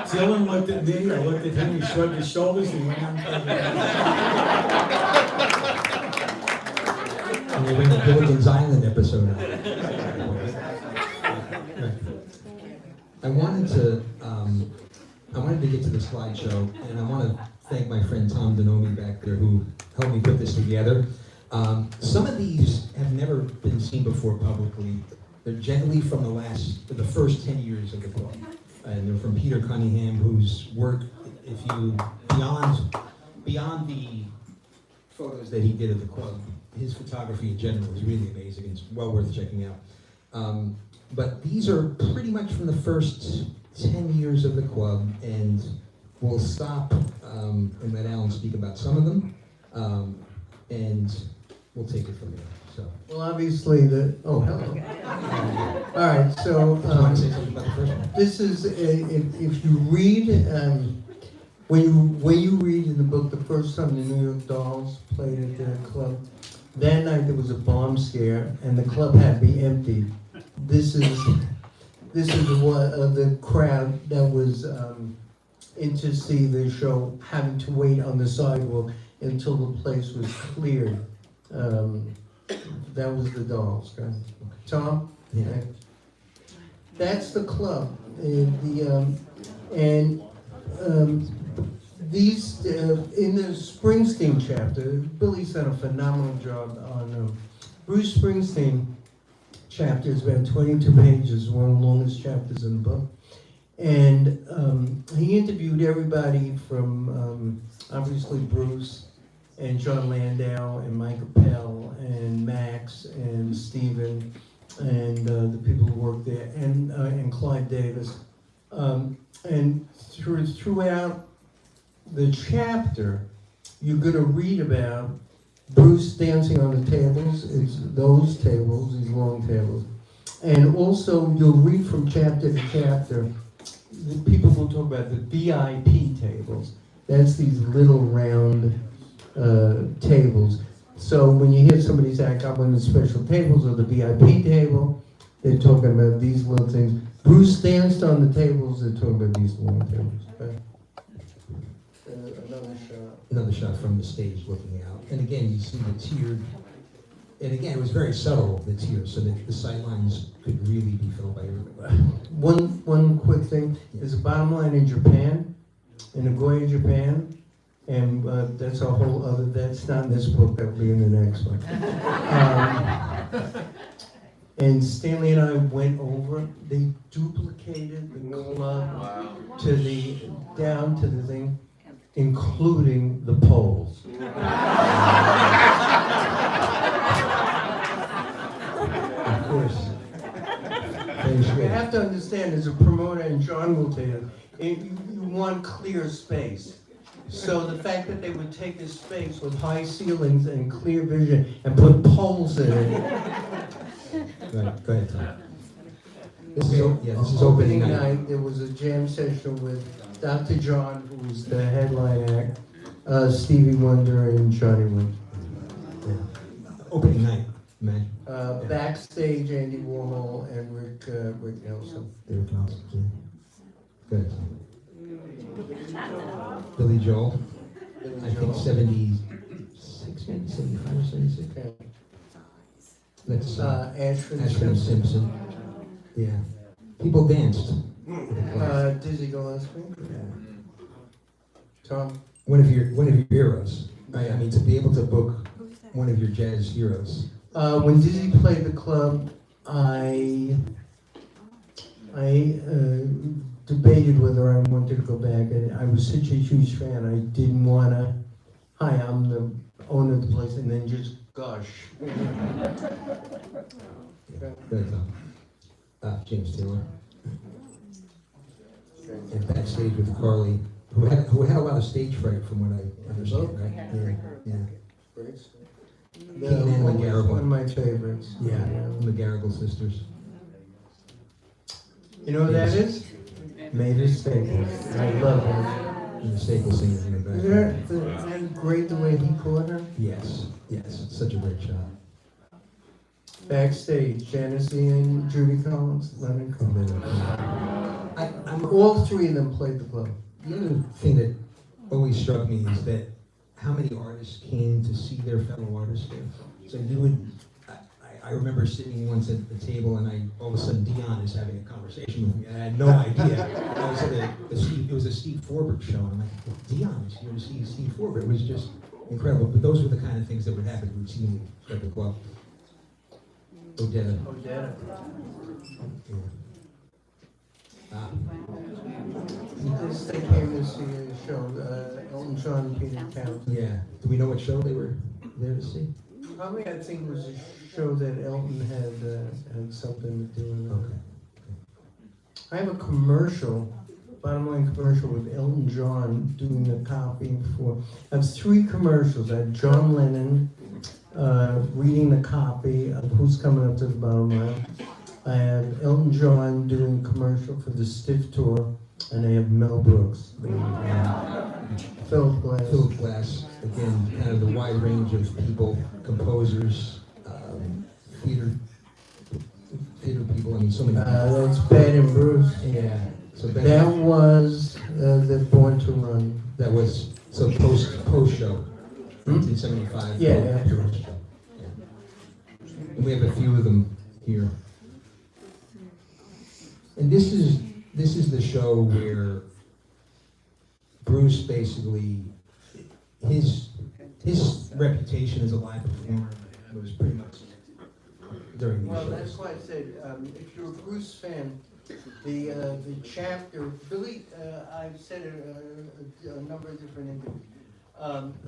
S4: Dylan looked at me, I looked at him, he shrugged his shoulders and went on.
S2: And they bring the Gilligan's Island episode out. I wanted to get to the slideshow, and I want to thank my friend Tom Donomi back there who helped me put this together. Some of these have never been seen before publicly. They're generally from the first 10 years of the club. And they're from Peter Cunningham, whose work, if you, beyond the photos that he did of the club, his photography in general is really amazing. It's well worth checking out. But these are pretty much from the first 10 years of the club, and we'll stop and let Allan speak about some of them, and we'll take it from there. So.
S3: Well, obviously hello. All right, so
S2: I want to say something about the first one.
S3: this is if you read when you read in the book the first time the New York Dolls played at the club, that night there was a bomb scare and the club had to be emptied. This is the crowd that was in to see the show having to wait on the sidewalk until the place was cleared. That was the Dolls, right? Tom?
S2: Yeah.
S3: Okay. That's the club. These in the Springsteen chapter, Billy's done a phenomenal job on Bruce Springsteen chapter. Is about 22 pages, one of the longest chapters in the book. And he interviewed everybody from obviously Bruce and John Landau and Mike Appel and Max and Steven and the people who worked there and Clyde Davis. And throughout the chapter, you're going to read about Bruce dancing on the tables. It's those tables, these long tables. And also, you'll read from chapter to chapter, people will talk about the VIP tables. That's these little round tables. So when you hear somebody's act up on the special tables or the VIP table, they're talking about these little things. Bruce danced on the tables, they're talking about these long tables. Okay? Another shot.
S2: Another shot from the stage looking out. And again, you see the tiered and again, it was very subtle, the tears, so that the sight lines could really be felt by everybody.
S3: One quick thing, there's a bottom line in Japan, in Nagoya, Japan, and that's a whole other, that's not in this book, that'll be in the next one. And Stanley and I went over, they duplicated the club to down to the thing, including the poles. Of course. You have to understand, as a promoter, and John will tell you, you want clear space. So the fact that they would take this space with high ceilings and clear vision and put poles in it.
S2: Right, go ahead, Tom. This is opening night.
S3: There was a jam session with Dr. John, who was the headline act, Stevie Wonder and Johnny Wynn.
S2: Yeah. Opening night, man.
S3: Backstage, Andy Warhol and Rick Nelson.
S2: David Nelson, yeah. Go ahead, Tom. Billy Joel, I think 76, maybe 75 or 76.
S3: Okay.
S2: That's
S3: Ashford
S2: Ashford and
S3: Simpson.
S2: Simpson. Yeah. People danced.
S3: Dizzy Gillespie.
S2: Yeah.
S3: Tom.
S2: One of your heroes. Right? I mean, to be able to book one of your jazz heroes.
S3: When Dizzy played the club, I debated whether I wanted to go back, and I was such a huge fan, I didn't want to, hi, I'm the owner of the place, and then just gush.
S2: Good, James Taylor. And backstage with Carly, who had a lot of stage fright from what I understand, right? Yeah. Keenan and McGarrigle.
S3: One of my favorites.
S2: Yeah, the McGarrigle sisters.
S3: You know what that is? Mavis Staples. I love her.
S2: And the Staples singers in the back.
S3: Isn't that great the way he caught her?
S2: Yes, such a great shot.
S3: Backstage, Janice and Judy Collins, Leonard Cohen.
S2: I'm
S3: All three of them played the club.
S2: The other thing that always struck me is that how many artists came to see their fellow artists there. So you would, I remember sitting once at the table and all of a sudden Dion is having a conversation with me and I had no idea. I was at it was a Steve Forbert show and I'm like, well, Dion is here to see Steve Forbert. It was just incredible. But those were the kind of things that would happen routinely at the club. Odetta.
S3: Odetta.
S2: Yeah.
S3: They came to see a show, Elton John and Peter Townshend.
S2: Yeah. Do we know what show they were there to see?
S3: Probably, I think it was a show that Elton had something to do with it.
S2: Okay.
S3: I have a commercial, bottom line commercial with Elton John doing the copying for. I have three commercials. I have John Lennon reading the copy of Who's Coming Up to the Bottom Line. I have Elton John doing a commercial for the Stiff Tour, and I have Mel Brooks. Philip Glass.
S2: Philip Glass, again, kind of the wide range of people, composers, theater people. I mean, so many.
S3: That's Ben and Bruce.
S2: Yeah. So
S3: That was the Born to Run.
S2: That was so post show, 1975.
S3: Yeah,
S2: after the show. Yeah. And we have a few of them here. And this is the show where Bruce basically his reputation as a live performer was pretty much during these
S3: Well,
S2: shows.
S3: that's why I said, if you're a Bruce fan, the chapter, Billy, I've said it a number of different interviews.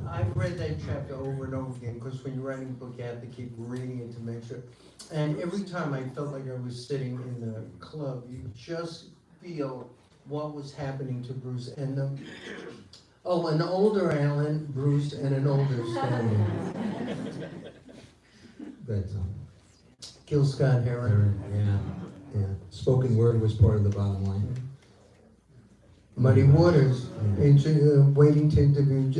S3: I've read that chapter over and over again, because when you're writing a book, you have to keep reading it to make sure. And every time I felt like I was sitting in the club, you just feel what was happening to Bruce. And an older Allan, Bruce, and an older Stanley.
S2: But
S3: Gil Scott Heron.
S2: yeah. Spoken word was part of the bottom line.
S3: Muddy Waters, waiting to introduce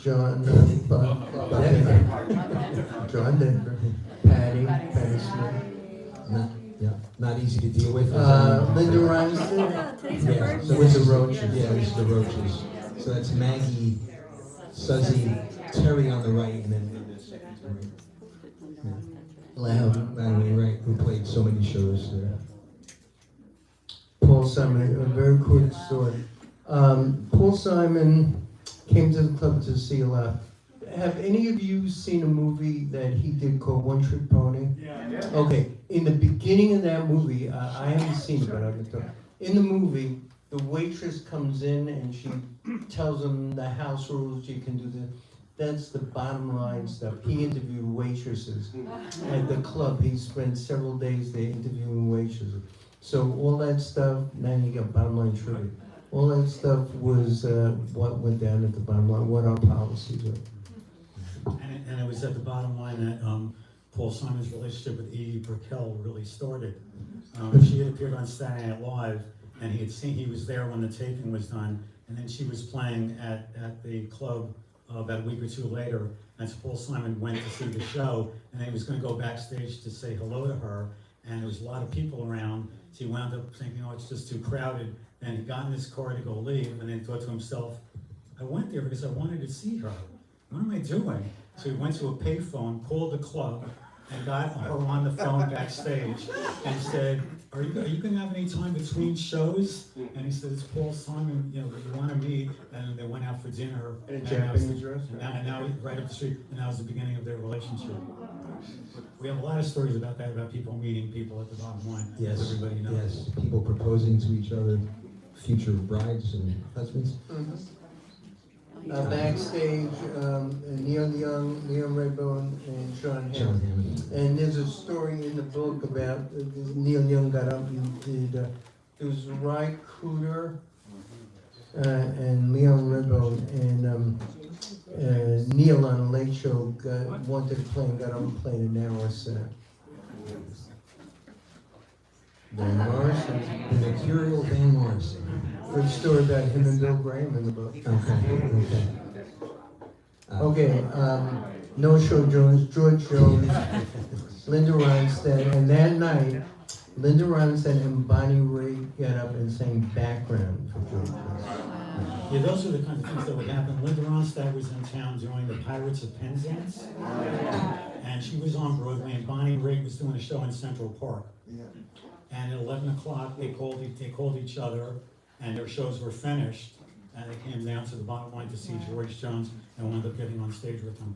S3: John Denver. John Denver, Patty Smith.
S2: Not easy to deal with.
S3: Linda Rhinestone.
S2: Yeah, so
S3: With the Roaches.
S2: Yeah, this is the Roaches. So that's Maggie, Suzy, Terry on the right, and then Linda second to right.
S3: Loud.
S2: Right, who played so many shows there.
S3: Paul Simon, a very quick story. Paul Simon came to the club to see a lot. Have any of you seen a movie that he did called One Trick Pony?
S5: Yeah.
S3: Okay, in the beginning of that movie, I haven't seen it, but I can tell. In the movie, the waitress comes in and she tells him the house rules, you can do this. That's the bottom line stuff. He interviewed waitresses at the club. He spent several days there interviewing waitresses. So all that stuff, now you got bottom line trivia. All that stuff was what went down at the bottom line, what our policies were.
S4: And it was at the bottom line that Paul Simon's relationship with Edie Brickell really started. She had appeared on Saturday Night Live, and he was there when the taping was done, and then she was playing at the club about a week or two later, and so Paul Simon went to see the show, and then he was going to go backstage to say hello to her, and there was a lot of people around, so he wound up thinking, oh, it's just too crowded, and he got in his car to go leave, and then he thought to himself, I went there because I wanted to see her. What am I doing? So he went to a payphone, called the club, and got her on the phone backstage, and said, are you going to have any time between shows? And he said, it's Paul Simon, you want to meet? And they went out for dinner.
S3: In a Japanese restaurant?
S4: And now right up the street, and that was the beginning of their relationship. We have a lot of stories about that, about people meeting people at the bottom line.
S2: Yes,
S4: as everybody knows.
S2: yes, people proposing to each other, future brides and husbands.
S3: Backstage, Neil Young, Liam Redbone, and Sean
S2: John
S3: Hammond.
S2: Hammond.
S3: And there's a story in the book about Neil Young got up and did, it was Ry Cooder and Leon Redbone, and Neil on a late show wanted to play and got up and played an hour set. Van Morrison.
S2: The Mercurial Van Morrison.
S3: Good story about him and Bill Graham in the book. Okay, No Show Jones, George Jones, Linda Ronstadt, and that night, Linda Ronstadt and Bonnie Raitt got up and sang background for George Jones.
S4: Yeah, those are the kinds of things that would happen. Linda Ronstadt was in town doing the Pirates of Penzance, and she was on Broadway, and Bonnie Raitt was doing a show in Central Park. And at 11 o'clock, they called each other, and their shows were finished, and they came down to the bottom line to see George Jones, and wound up getting on stage with him.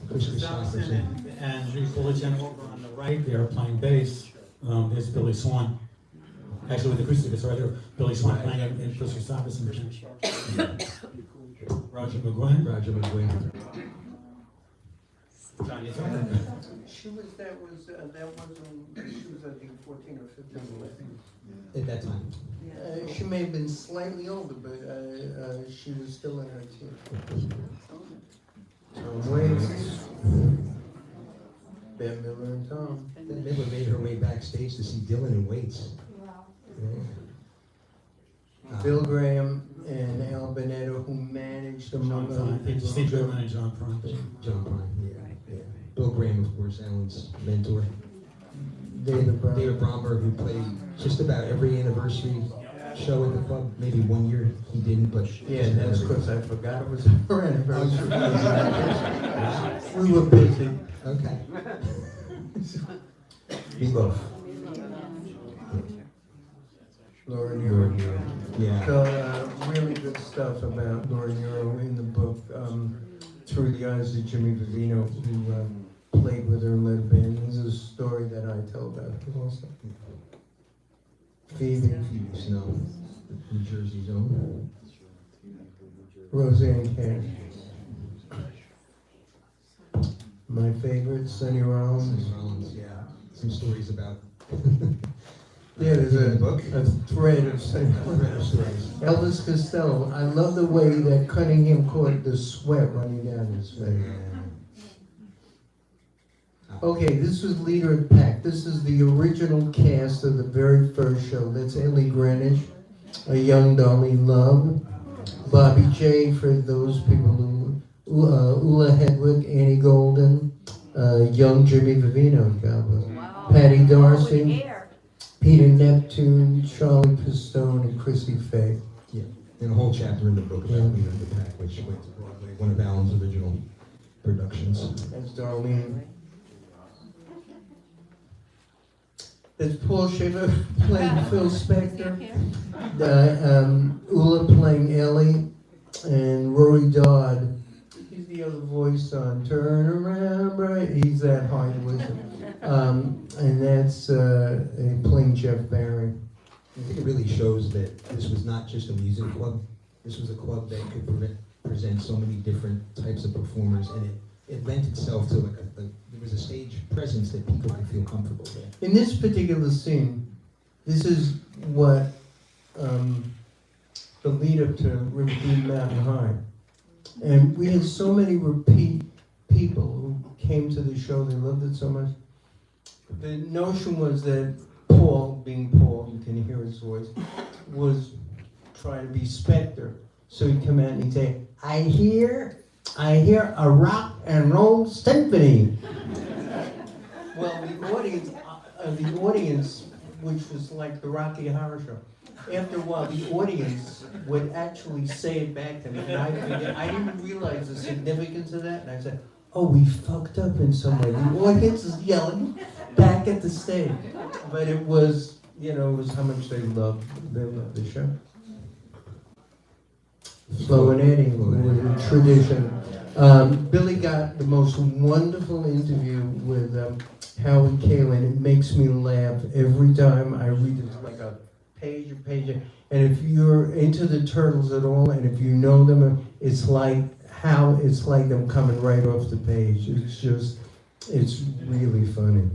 S2: Chris Christopherson.
S4: And Drew Bulligen over on the right there playing bass, is Billy Swan. Actually, with the acoustic guitar there, Billy Swan playing it, and Chris Christopherson. Roger McGuinn.
S2: Roger McGuinn.
S3: She was, she was I think 14 or 15.
S2: At that time.
S3: She may have been slightly older, but she was still in her teens. Tom Waits, Bette Miller and Tom.
S2: Miller made her way backstage to see Dylan and Waits. Yeah.
S3: Bill Graham and Al Bonetto, who managed among other people.
S4: Steve Goodman and John Prine.
S2: John Prine, yeah. Bill Graham, of course, Alan's mentor.
S3: David
S2: Bromberg, who played just about every anniversary show at the club. Maybe 1 year he didn't, but
S3: yeah, that's because I forgot it was her anniversary. We were busy.
S2: Okay. We both.
S3: Laura Nero.
S2: Yeah.
S3: So really good stuff about Laura Nero in the book, through the eyes of Jimmy Vivino, who played with her and led a band. This is a story that I tell about her also. Phoebe
S2: Snow, New Jersey's own.
S3: Roseanne Cash. My favorite, Sonny Rollins.
S2: Rollins, yeah. Some stories about.
S3: Yeah, there's
S2: in the book.
S3: a thread of Sonny Rollins. Elvis Costello. I love the way that Cunningham caught the sweat running down his face. Okay, this was Leader of Pack. This is the original cast of the very first show. That's Ellie Greenwich, a young Darlene Love, Bobby J for those people who, Ula Hedwig, Annie Golden, young Jimmy Vivino, God bless.
S6: Wow.
S3: Patty Darcy,
S6: With hair.
S3: Peter Neptune, Charlie Pistone, and Chrissy Faye.
S2: Yeah, and a whole chapter in the book about
S3: Yeah.
S2: Leader of the Pack, which went to Broadway, one of Alan's original Productions.
S3: That's Darlene. That's Paul Schiffer playing Phil Spector. Ula playing Ellie, and Rory Dodd. He's the other voice on Turn Around Bright. He's that high voice. And that's playing Jeff Barry.
S2: I think it really shows that this was not just a music club. This was a club that could present so many different types of performers, and it lent itself to there was a stage presence that people could feel comfortable with.
S3: In this particular scene, this is what the lead up to River Deep Mountain High. And we had so many repeat people who came to the show, they loved it so much. The notion was that Paul, being Paul, you can hear his voice, was trying to be Spector. So he'd come out and he'd say, I hear a rock and roll symphony. Well, the audience, which was like the Rocky Horror Show, after a while, the audience would actually say it back to me, and I didn't realize the significance of that, and I said, oh, we fucked up in some way. The audience is yelling back at the stage. But it was, it was how much they loved the show. Flo and Eddie was a tradition. Billy got the most wonderful interview with Howard Kalin. It makes me laugh every time I read it. It's like a page. And if you're into the Turtles at all, and if you know them, it's like them coming right off the page. It's really funny.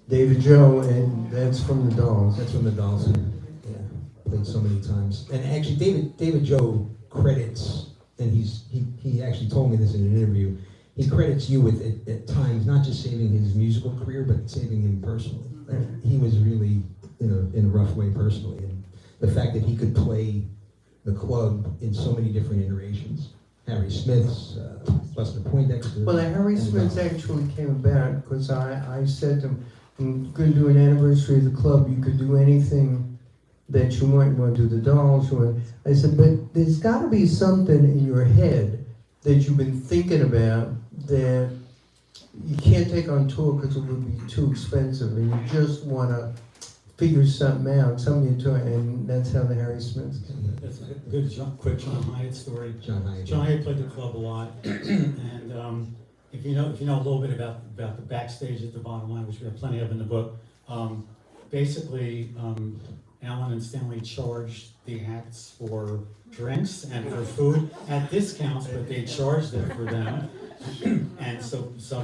S3: David Joe, and that's from the Dolls.
S2: That's from the Dolls. Yeah, played so many times. And actually, David Joe credits, and he actually told me this in an interview. He credits you with at times not just saving his musical career, but saving him personally. Like, he was really in a rough way personally, and the fact that he could play the club in so many different iterations. Harry Smith's, Buster Poindexter.
S3: Well, Harry Smith's actually came about because I said to him, I'm going to do an anniversary of the club. You could do anything that you want. You want to do the Dolls. I said, but there's got to be something in your head that you've been thinking about that you can't take on tour because it would be too expensive, and you just want to figure something out, and that's how the Harry Smiths came.
S4: That's a good, quick John Hyatt story.
S2: John
S4: Hyatt played the club a lot, and if you know a little bit about the backstage at the Bottom Line, which we have plenty of in the book, basically Allan and Stanley charged the acts for drinks and for food at discounts, but they charged it for them. And so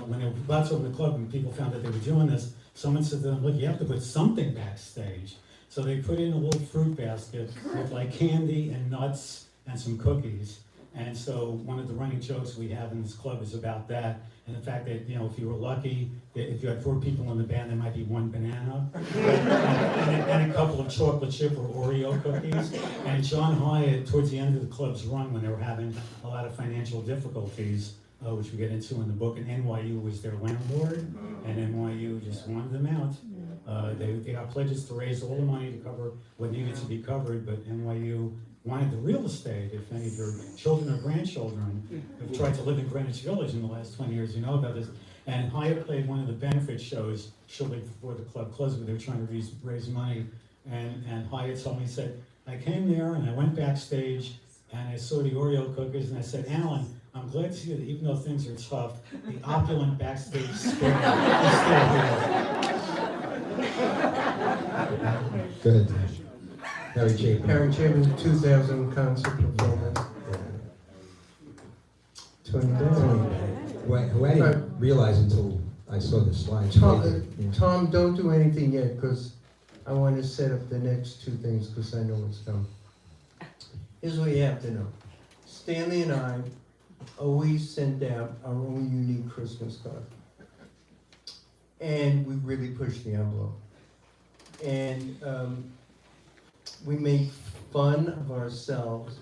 S4: when they got over the club and people found that they were doing this, someone said to them, look, you have to put something backstage. So they put in a little fruit basket with like candy and nuts and some cookies. And so one of the running jokes we have in this club is about that, and the fact that, if you were lucky, if you had 4 people in the band, there might be 1 banana, and a couple of chocolate chip or Oreo cookies. And John Hyatt, towards the end of the club's run, when they were having a lot of financial difficulties, which we get into in the book, and NYU was their landlord, and NYU just wanted them out. They got pledges to raise all the money to cover what needed to be covered, but NYU wanted the real estate. If any of your children or grandchildren have tried to live in Greenwich Village in the last 20 years, you know about this. And Hyatt played one of the benefit shows shortly before the club closed, where they were trying to raise money. And Hyatt told me, he said, I came there and I went backstage and I saw the Oreo cookies and I said, Allan, I'm glad to see that even though things are tough, the opulent backstage spirit is still here.
S2: Good. Harry Chapin.
S3: 2000 concert performance. Tony Bennett.
S2: Who I didn't realize until I saw the slides.
S3: Tom, don't do anything yet, because I want to set up the next 2 things, because I know what's coming. Here's what you have to know. Stanley and I always sent out our own unique Christmas card. And we really pushed the envelope. And we made fun of ourselves,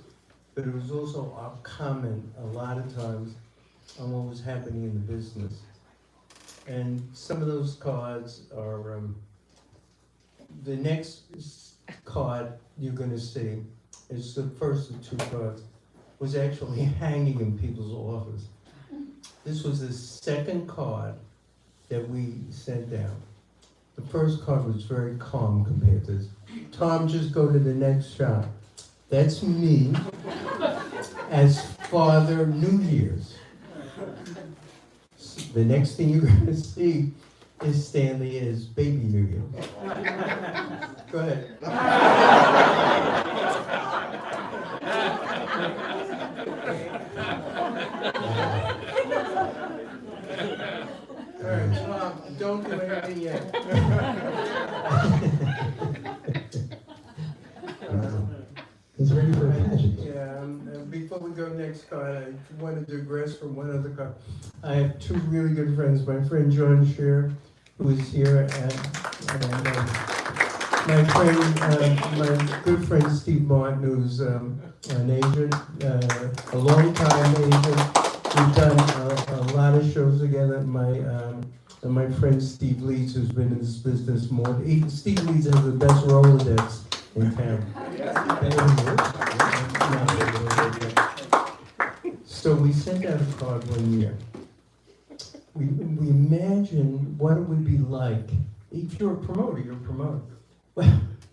S3: but it was also our comment a lot of times on what was happening in the business. And some of those cards are, the next card you're going to see is the first of 2 cards, was actually hanging in people's office. This was the second card that we sent out. The first card was very calm compared to this. Tom, just go to the next shop. That's me as Father New Year's. The next thing you're gonna see is Stanley as Baby New Year's. Go ahead. All right, Tom, don't do anything yet.
S2: He's ready for a pageant.
S3: Yeah, before we go next card, I want to digress from one other card. I have two really good friends. My friend John Scheer, who is here, and my good friend Steve Martin, who's an agent, a long-time agent. We've done a lot of shows together. And my friend Steve Leeds, who's been in this business more. Steve Leeds has the best Rolodex in town. So we sent out a card one year. We imagined what it would be like, if you're a promoter, you're a promoter.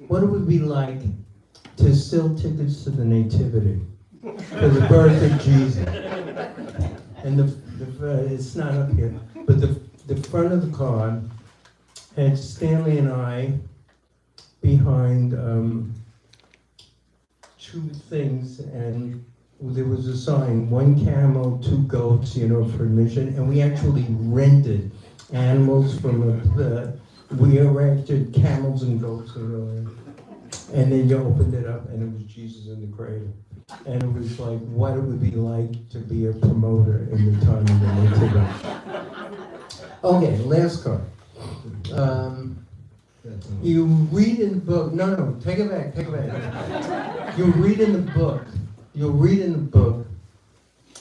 S3: What it would be like to sell tickets to the Nativity, for the birth of Jesus. And it's not up here, but the front of the card had Stanley and I behind two things, and there was a sign, 1 camel, 2 goats, for admission, and we actually rented animals from we erected camels and goats, and then you opened it up, and it was Jesus in the cradle. And it was like what it would be like to be a promoter in the time of the Nativity. Okay, last card. You read in the book, no, take it back. You'll read in the book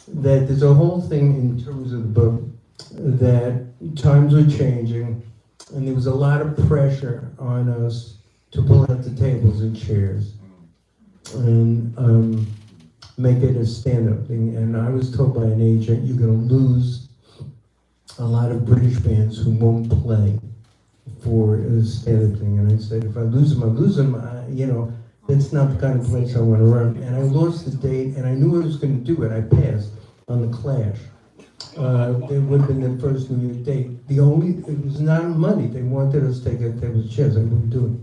S3: that there's a whole thing in terms of the book that times are changing, and there was a lot of pressure on us to pull out the tables and chairs and make it a stand-up thing. And I was told by an agent, you're going to lose a lot of British bands who won't play for a stand-up thing. And I said, if I lose them, I lose them. That's not the kind of place I want to run. And I lost the date, and I knew I was going to do it. I passed on the Clash. It would have been the first New Year's date. It was not money. They wanted us to take out tables chairs. I wouldn't do it.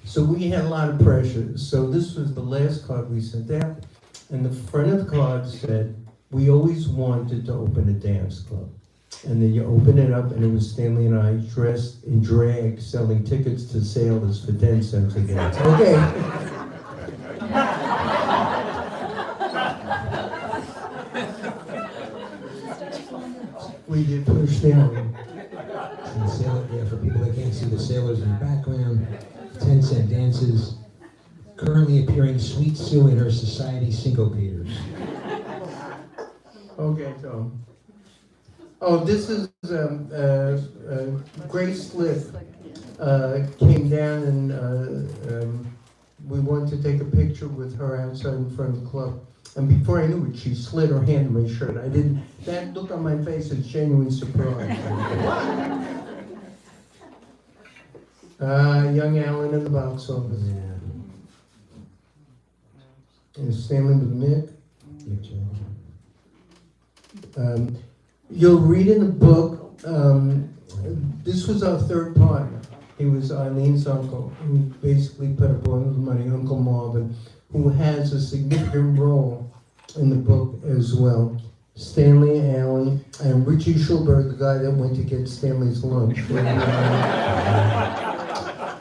S3: So we had a lot of pressure. So this was the last card we sent out. And the front of the card said, we always wanted to open a dance club. And then you open it up, and it was Stanley and I dressed in drag, selling tickets to sailors for 10 cents a dance. Okay. We did push Stanley.
S2: And for people that can't see the sailors in the background, 10-cent dances. Currently appearing Sweet Sue in her Society Syncopators.
S3: Okay, Tom. Oh, this is Grace Slip came down and we wanted to take a picture with her outside in front of the club. And before I knew it, she slid her hand in my shirt. That look on my face is genuine surprise. Young Allan in the box office.
S2: Yeah.
S3: And Stanley with Mick. You'll read in the book, this was our third partner. He was Eileen's uncle, who basically put up all his money, Uncle Marvin, who has a significant role in the book as well. Stanley, Allan, and Richie Schulberg, the guy that went to get Stanley's lunch.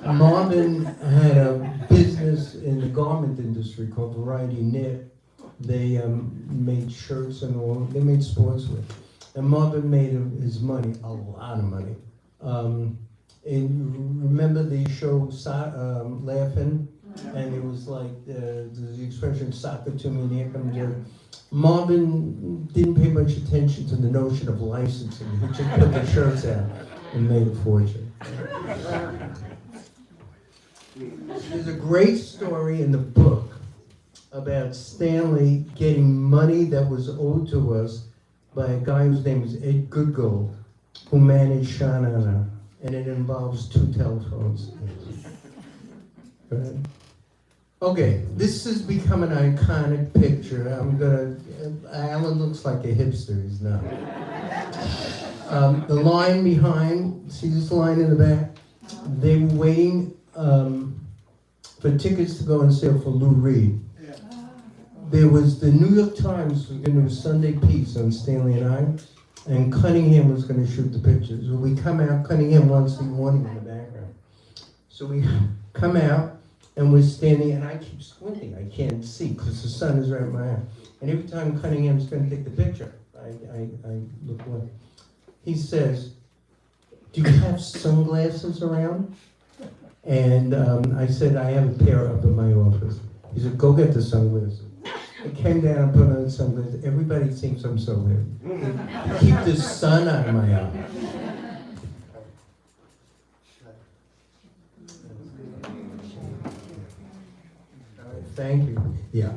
S3: Marvin had a business in the garment industry called Variety Knit. They made shirts and all, they made sportswear. And Marvin made his money, a lot of money. And remember the show Laughing? And it was like the expression soccer to me, here comes Jerry. Marvin didn't pay much attention to the notion of licensing. He just put the shirts out and made a fortune. There's a great story in the book about Stanley getting money that was owed to us by a guy whose name is Ed Goodgold, who managed Sha-Na-Na, and it involves 2 telephones. Right? Okay, this has become an iconic picture. Alan looks like a hipster, he's not. The line behind, see this line in the back? They were waiting for tickets to go on sale for Lou Reed. There was the New York Times was going to do a Sunday piece on Stanley and I, and Cunningham was going to shoot the pictures. When we come out, Cunningham wants the warning in the background. So we come out, and we're standing, and I keep squinting. I can't see because the sun is right in my eye. And every time Cunningham's going to take the picture, I look away. He says, "Do you have sunglasses around?" And I said, "I have a pair up in my office." He said, "Go get the sunglasses." I came down and put on the sunglasses. Everybody thinks I'm so weird. Keep the sun out of my eye. All right, thank you.
S2: Yeah.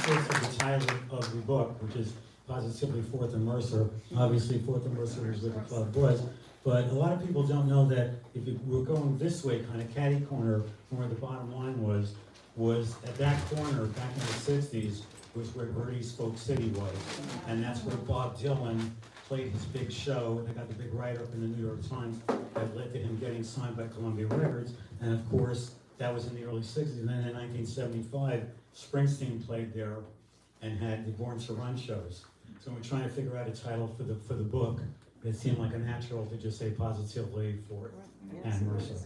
S4: The title of the book, which is positively Fourth and Mercer. Obviously, Fourth and Mercer is where the club was. But a lot of people don't know that if you were going this way, kind of catty corner from where the bottom line was at that corner back in the 60s was where Birdie's Folk City was. And that's where Bob Dylan played his big show. They got the big write-up in the New York Times that led to him getting signed by Columbia Records. And of course, that was in the early 60s. And then in 1975, Springsteen played there and had the Born to Run shows. So we're trying to figure out a title for the book. It seemed like a natural to just say positively Fourth and Mercer.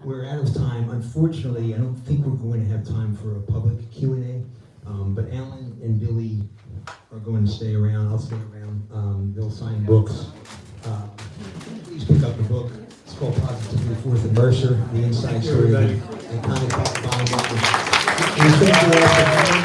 S2: We're out of time. Unfortunately, I don't think we're going to have time for a public Q&A. But Alan and Billy are going to stay around. I'll stay around. They'll sign books. Please pick up the book. It's called Positively Fourth and Mercer, the inside story. And kind of talk about it.